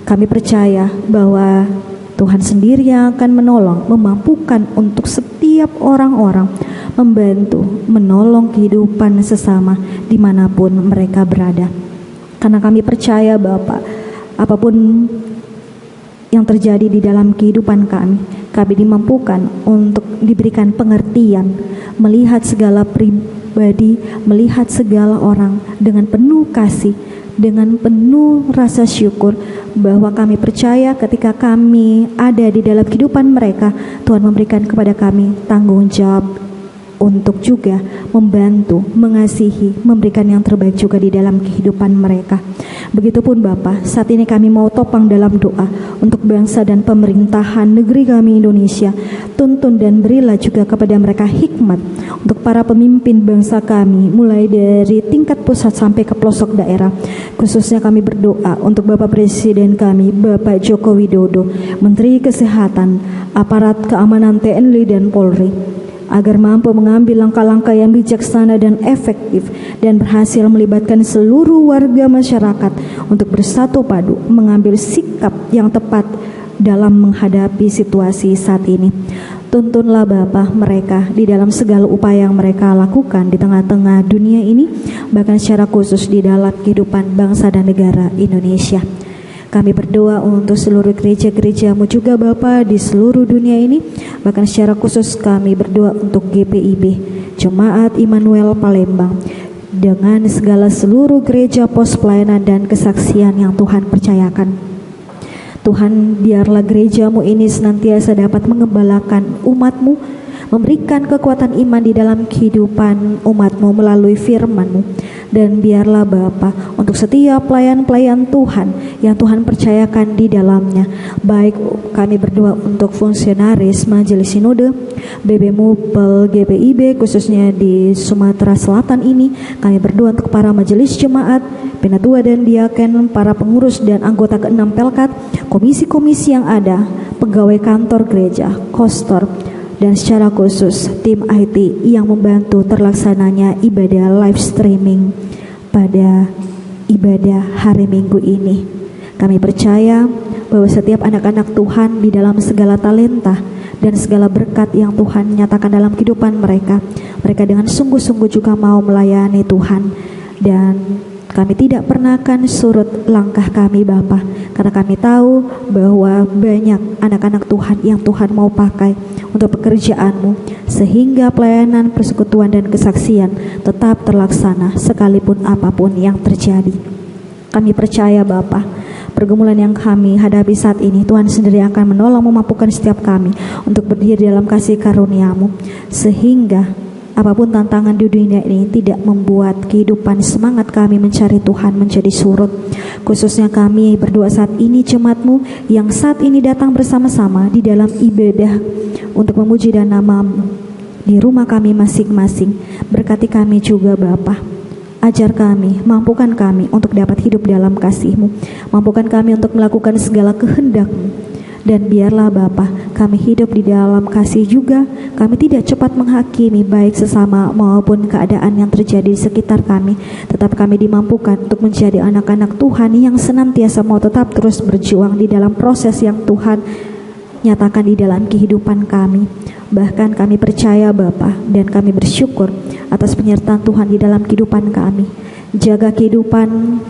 Kami percaya bahwa Tuhan sendiri yang akan menolong, memampukan untuk setiap orang-orang membantu, menolong kehidupan sesama dimanapun mereka berada. Karena kami percaya Bapak, apapun yang terjadi di dalam kehidupan kami dimampukan untuk diberikan pengertian, melihat segala pribadi, melihat segala orang dengan penuh kasih, dengan penuh rasa syukur, bahwa kami percaya ketika kami ada di dalam kehidupan mereka, Tuhan memberikan kepada kami tanggung jawab untuk juga membantu, mengasihi, memberikan yang terbaik juga di dalam kehidupan mereka. Begitupun Bapa, saat ini kami mau topang dalam doa untuk bangsa dan pemerintahan negeri kami Indonesia. Tuntun dan berilah juga kepada mereka hikmat untuk para pemimpin bangsa kami, mulai dari tingkat pusat sampai ke pelosok daerah. Khususnya kami berdoa untuk Bapak Presiden kami, Bapak Joko Widodo, Menteri Kesehatan, aparat keamanan TNI dan Polri, agar mampu mengambil langkah-langkah yang bijaksana dan efektif dan berhasil melibatkan seluruh warga masyarakat untuk bersatu padu mengambil sikap yang tepat dalam menghadapi situasi saat ini. Tuntunlah Bapa mereka di dalam segala upaya yang mereka lakukan di tengah-tengah dunia ini, bahkan secara khusus di dalam kehidupan bangsa dan negara Indonesia. Kami berdoa untuk seluruh gereja-gereja-Mu juga Bapa di seluruh dunia ini, bahkan secara khusus kami berdoa untuk GPIB, Jemaat Immanuel Palembang, dengan segala seluruh gereja pos pelayanan dan kesaksian yang Tuhan percayakan. Tuhan, biarlah gereja-Mu ini senantiasa dapat mengembalakan umat-Mu, memberikan kekuatan iman di dalam kehidupan umat-Mu melalui firman-Mu. Dan biarlah Bapa, untuk setiap pelayan-pelayan Tuhan yang Tuhan percayakan di dalamnya, baik kami berdoa untuk fungsionaris Majelis Sinode, BB Mupel GPIB khususnya di Sumatera Selatan ini, kami berdoa untuk para majelis jemaat, penatua dan diaken, para pengurus dan anggota ke-6 Pelkat, komisi-komisi yang ada, pegawai kantor gereja, kostor, dan secara khusus tim IT yang membantu terlaksananya ibadah live streaming pada ibadah hari Minggu ini. Kami percaya bahwa setiap anak-anak Tuhan di dalam segala talenta dan segala berkat yang Tuhan nyatakan dalam kehidupan mereka, mereka dengan sungguh-sungguh juga mau melayani Tuhan. Dan kami tidak pernah akan surut langkah kami Bapa, karena kami tahu bahwa banyak anak-anak Tuhan yang Tuhan mau pakai untuk pekerjaan-Mu, sehingga pelayanan, persekutuan dan kesaksian tetap terlaksana sekalipun apapun yang terjadi. Kami percaya Bapa, pergumulan yang kami hadapi saat ini, Tuhan sendiri akan menolong memampukan setiap kami untuk berdiri dalam kasih karunia-Mu, sehingga apapun tantangan di dunia ini tidak membuat kehidupan semangat kami mencari Tuhan menjadi surut. Khususnya kami berdoa saat ini jemaat-Mu yang saat ini datang bersama-sama di dalam ibadah untuk memuji dan nama-Mu di rumah kami masing-masing. Berkati kami juga Bapa. Ajar kami, mampukan kami untuk dapat hidup dalam kasih-Mu. Mampukan kami untuk melakukan segala kehendak-Mu. Dan biarlah Bapa, kami hidup di dalam kasih juga. Kami tidak cepat menghakimi baik sesama maupun keadaan yang terjadi di sekitar kami. Tetap kami dimampukan untuk menjadi anak-anak Tuhan yang senantiasa mau tetap terus berjuang di dalam proses yang Tuhan nyatakan di dalam kehidupan kami. Bahkan kami percaya Bapa, dan kami bersyukur atas penyertaan Tuhan di dalam kehidupan kami. Jaga kehidupan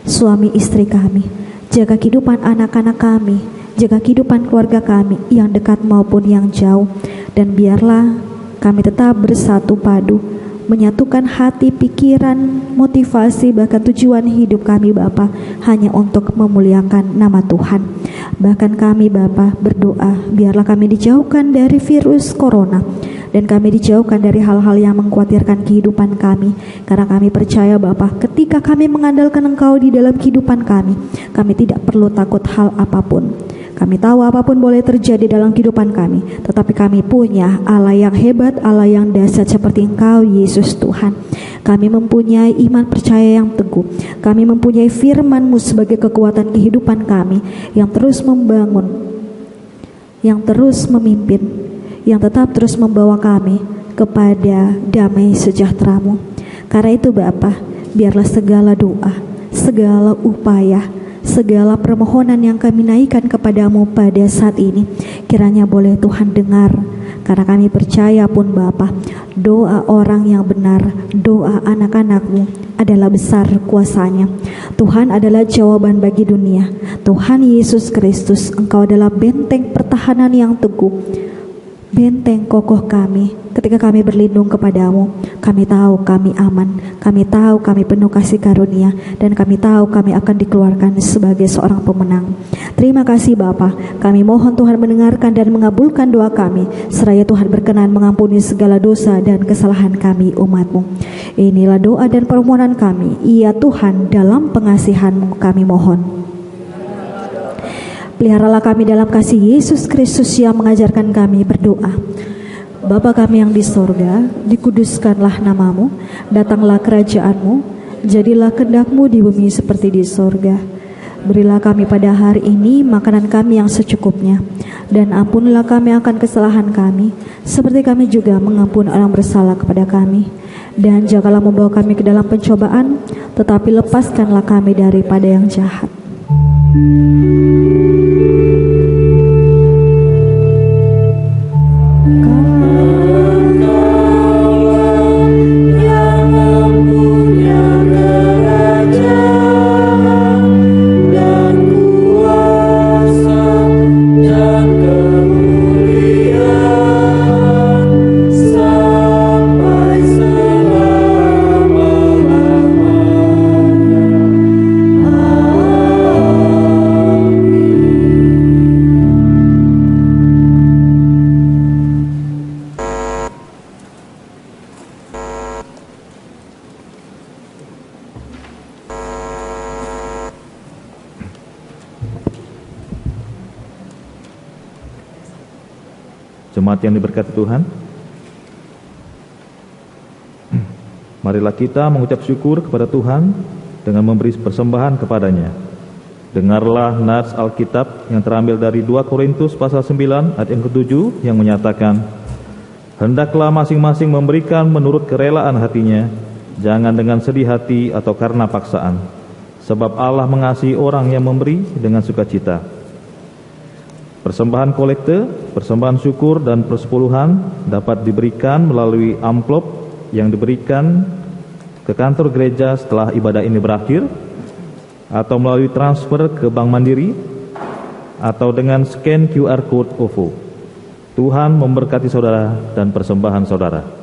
suami istri kami, jaga kehidupan anak-anak kami, jaga kehidupan keluarga kami yang dekat maupun yang jauh. Dan biarlah kami tetap bersatu padu, menyatukan hati, pikiran, motivasi, bahkan tujuan hidup kami Bapa hanya untuk memuliakan nama Tuhan. Bahkan kami Bapa berdoa, biarlah kami dijauhkan dari virus corona, dan kami dijauhkan dari hal-hal yang mengkhawatirkan kehidupan kami. Karena kami percaya Bapa, ketika kami mengandalkan Engkau di dalam kehidupan kami tidak perlu takut hal apapun. Kami tahu apapun boleh terjadi dalam kehidupan kami, tetapi kami punya Allah yang hebat, Allah yang dahsyat seperti Engkau, Yesus Tuhan. Kami mempunyai iman percaya yang teguh. Kami mempunyai firman-Mu sebagai kekuatan kehidupan kami, yang terus membangun, yang terus memimpin, yang tetap terus membawa kami kepada damai sejahtera-Mu. Karena itu Bapa, biarlah segala doa, segala upaya, segala permohonan yang kami naikkan kepadamu pada saat ini, kiranya boleh Tuhan dengar. Karena kami percaya pun Bapa, doa orang yang benar, doa anak-anak-Mu adalah besar kuasanya. Tuhan adalah jawaban bagi dunia. Tuhan Yesus Kristus, Engkau adalah benteng pertahanan yang teguh, benteng kokoh kami. Ketika kami berlindung kepadamu, kami tahu kami aman, kami tahu kami penuh kasih karunia, dan kami tahu kami akan dikeluarkan sebagai seorang pemenang. Terima kasih Bapa, kami mohon Tuhan mendengarkan dan mengabulkan doa kami, seraya Tuhan berkenan mengampuni segala dosa dan kesalahan kami umat-Mu. Inilah doa dan permohonan kami, ya Tuhan, dalam pengasihan-Mu kami mohon. Peliharalah kami dalam kasih Yesus Kristus yang mengajarkan kami berdoa. Bapa kami yang di sorga, dikuduskanlah nama-Mu, datanglah kerajaan-Mu, jadilah kehendak-Mu di bumi seperti di sorga. Berilah kami pada hari ini makanan kami yang secukupnya, dan ampunilah kami akan kesalahan kami, seperti kami juga mengampuni orang bersalah kepada kami. Dan janganlah membawa kami ke dalam pencobaan, tetapi lepaskanlah kami daripada yang jahat. Jemaat yang diberkati Tuhan, marilah kita mengucap syukur kepada Tuhan dengan memberi persembahan kepadanya. Dengarlah nats Alkitab yang terambil dari 2 Korintus pasal 9 ayat yang ke-7 yang menyatakan, hendaklah masing-masing memberikan menurut kerelaan hatinya, jangan dengan sedih hati atau karena paksaan, sebab Allah mengasihi orang yang memberi dengan sukacita. Persembahan kolekte, persembahan syukur dan persepuluhan dapat diberikan melalui amplop yang diberikan ke kantor gereja setelah ibadah ini berakhir, atau melalui transfer ke Bank Mandiri, atau dengan scan QR Code OVO. Tuhan memberkati saudara dan persembahan saudara.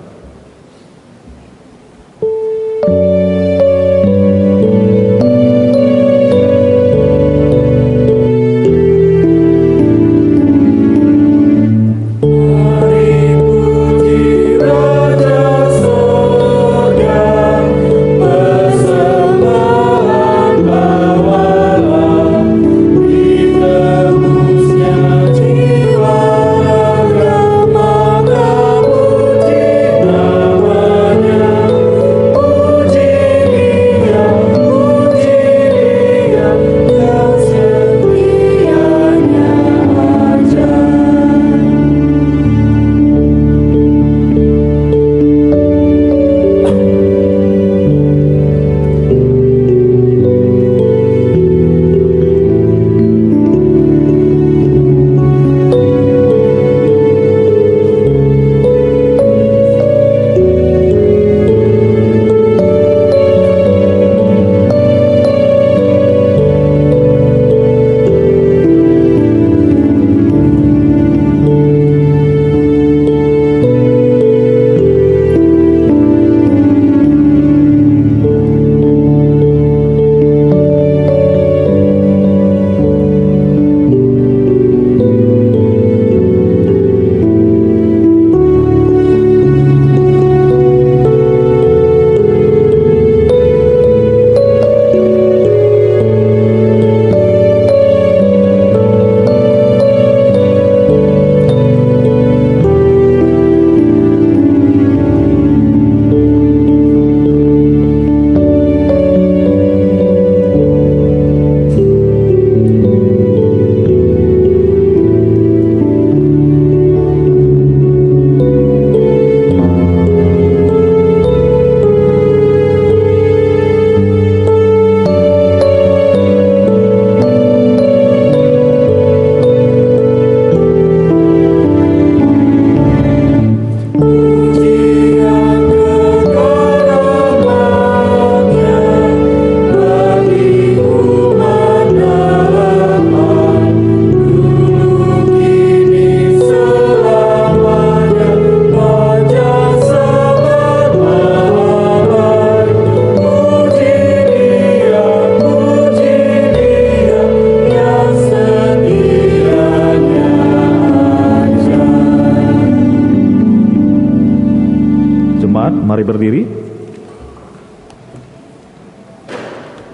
Mari berdiri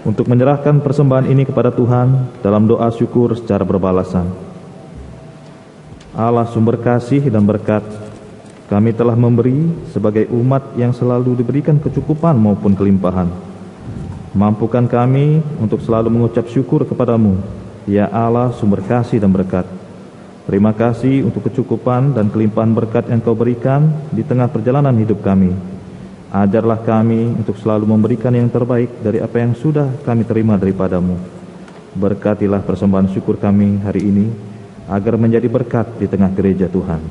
untuk menyerahkan persembahan ini kepada Tuhan dalam doa syukur secara berbalasan. Allah sumber kasih dan berkat, kami telah memberi sebagai umat yang selalu diberikan kecukupan maupun kelimpahan. Mampukan kami untuk selalu mengucap syukur kepadamu, ya Allah sumber kasih dan berkat. Terima kasih untuk kecukupan dan kelimpahan berkat yang Kau berikan di tengah perjalanan hidup kami. Ajarlah kami untuk selalu memberikan yang terbaik dari apa yang sudah kami terima daripadamu. Berkatilah persembahan syukur kami hari ini, agar menjadi berkat di tengah gereja Tuhan.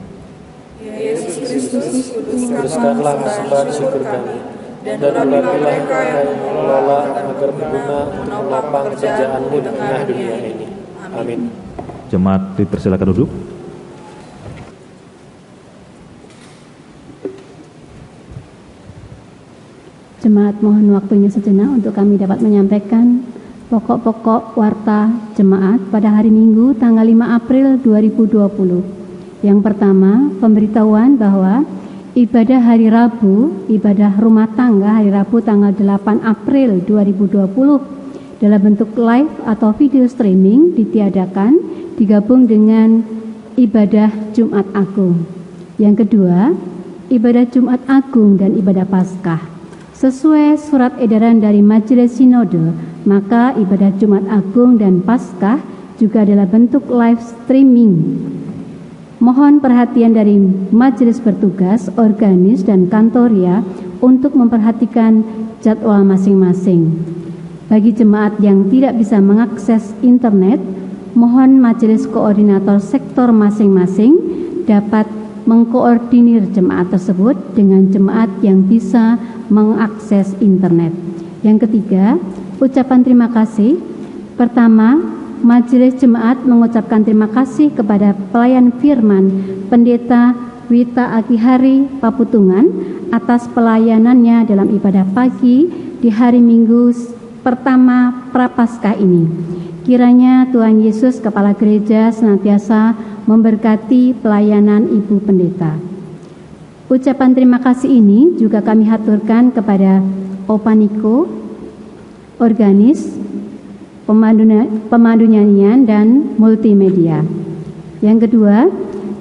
Yesus Kristus, kuduskanlah persembahan syukur kami, dan urapilah mereka yang mengelola agar berguna untuk menopang pekerjaan-Mu di tengah dunia ini. Amin. Jemaat dipersilakan duduk. Jemaat mohon waktunya sejenak untuk kami dapat menyampaikan pokok-pokok warta jemaat pada hari Minggu tanggal 5 April 2020. Yang pertama, pemberitahuan bahwa ibadah hari Rabu, ibadah rumah tangga hari Rabu tanggal 8 April 2020 dalam bentuk live atau video streaming ditiadakan, digabung dengan ibadah Jumat Agung. Yang kedua, ibadah Jumat Agung dan ibadah Paskah. Sesuai surat edaran dari Majelis Sinode, maka ibadah Jumat Agung dan Paskah juga adalah bentuk live streaming. Mohon perhatian dari majelis bertugas, organis, dan kantoria untuk memperhatikan jadwal masing-masing. Bagi jemaat yang tidak bisa mengakses internet, mohon majelis koordinator sektor masing-masing dapat mengkoordinir jemaat tersebut dengan jemaat yang bisa mengakses internet. Yang ketiga, ucapan terima kasih. Pertama, Majelis Jemaat mengucapkan terima kasih kepada pelayan firman Pendeta Wita Akihari Paputungan atas pelayanannya dalam ibadah pagi di hari Minggu pertama Prapaskah ini. Kiranya Tuhan Yesus Kepala Gereja senantiasa memberkati pelayanan Ibu Pendeta. Ucapan terima kasih ini juga kami haturkan kepada Opa Niko, organis, pemandu nyanyian dan multimedia. Yang kedua,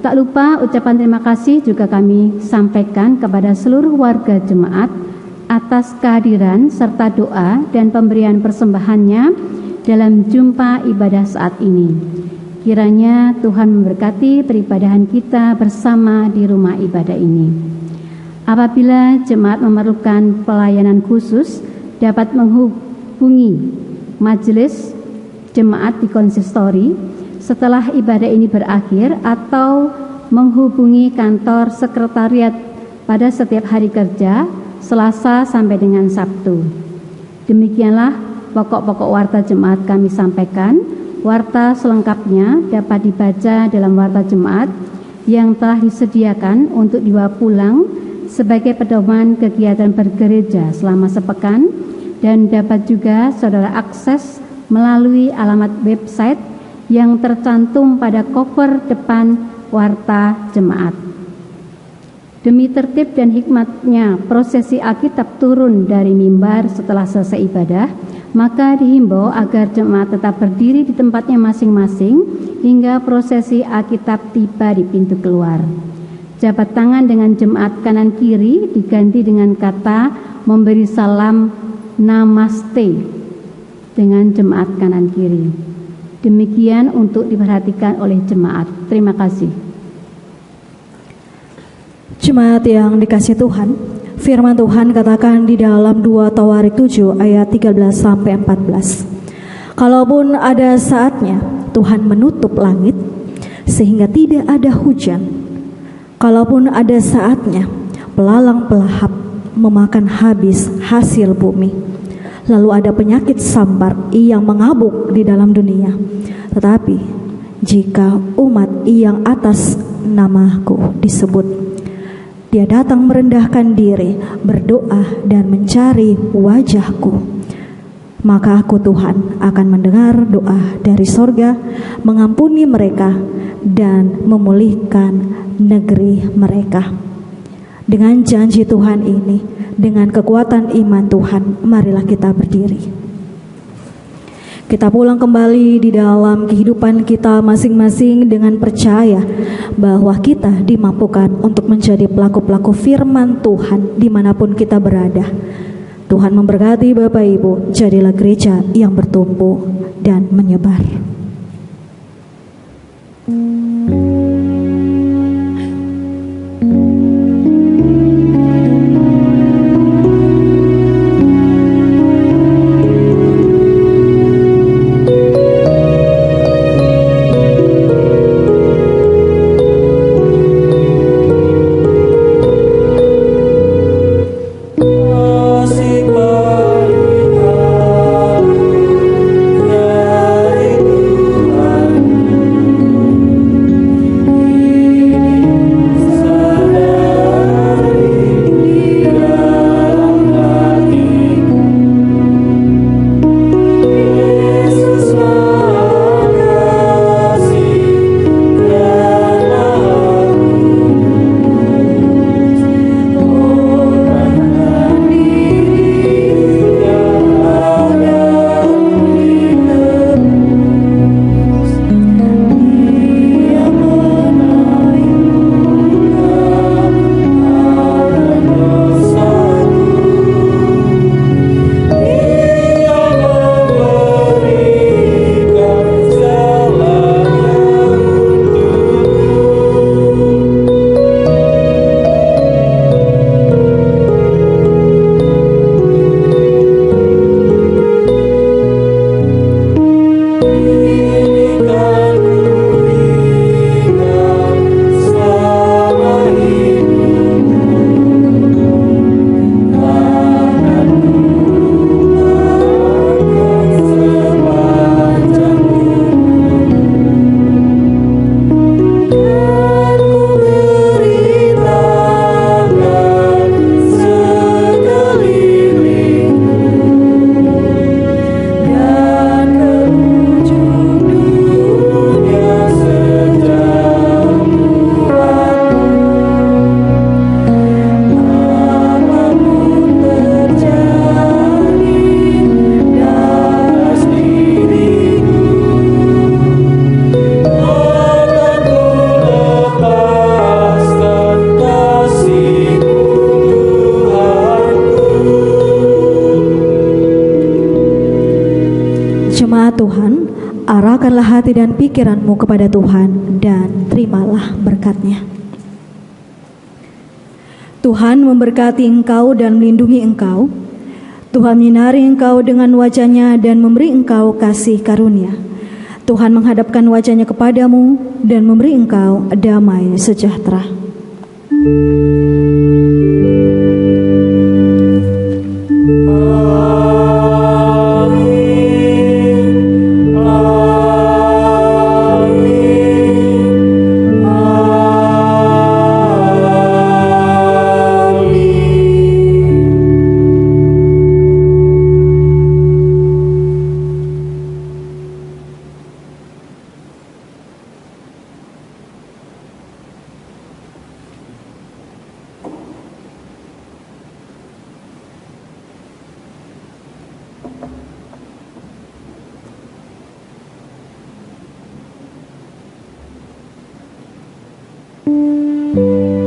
tak lupa ucapan terima kasih juga kami sampaikan kepada seluruh warga jemaat atas kehadiran serta doa dan pemberian persembahannya dalam jumpa ibadah saat ini. Kiranya Tuhan memberkati peribadahan kita bersama di rumah ibadah ini. Apabila jemaat memerlukan pelayanan khusus, dapat menghubungi majelis jemaat di konsistori setelah ibadah ini berakhir atau menghubungi kantor sekretariat pada setiap hari kerja Selasa sampai dengan Sabtu. Demikianlah pokok-pokok warta jemaat kami sampaikan. Warta selengkapnya dapat dibaca dalam warta jemaat yang telah disediakan untuk dibawa pulang sebagai pedoman kegiatan bergereja selama sepekan, dan dapat juga saudara akses melalui alamat website yang tercantum pada cover depan warta jemaat. Demi tertib dan hikmatnya prosesi Alkitab turun dari mimbar setelah selesai ibadah, maka dihimbau agar jemaat tetap berdiri di tempatnya masing-masing hingga prosesi Alkitab tiba di pintu keluar. Jabat tangan dengan jemaat kanan kiri diganti dengan kata memberi salam Namaste dengan jemaat kanan kiri. Demikian untuk diperhatikan oleh jemaat. Terima kasih. Jemaat yang dikasihi Tuhan, firman Tuhan katakan di dalam 2 Tawarik 7 ayat 13 sampai 14. Kalaupun ada saatnya Tuhan menutup langit sehingga tidak ada hujan, kalaupun ada saatnya belalang pelahap memakan habis hasil bumi, lalu ada penyakit sambar yang mengabuk di dalam dunia, tetapi jika umat yang atas namaku disebut, dia datang merendahkan diri, berdoa dan mencari wajahku, maka aku Tuhan akan mendengar doa dari sorga, mengampuni mereka dan memulihkan negeri mereka. Dengan janji Tuhan ini, dengan kekuatan iman Tuhan, marilah kita berdiri. Kita pulang kembali di dalam kehidupan kita masing-masing dengan percaya bahwa kita dimampukan untuk menjadi pelaku-pelaku firman Tuhan dimanapun kita berada. Tuhan memberkati Bapak Ibu, jadilah gereja yang bertumbuh dan menyebar. Tuhan, arahkanlah hati dan pikiranmu kepada Tuhan dan terimalah berkat-Nya. Tuhan memberkati engkau dan melindungi engkau. Tuhan menyinari engkau dengan wajah-Nya dan memberi engkau kasih karunia. Tuhan menghadapkan wajah-Nya kepadamu dan memberi engkau damai sejahtera. Thank you.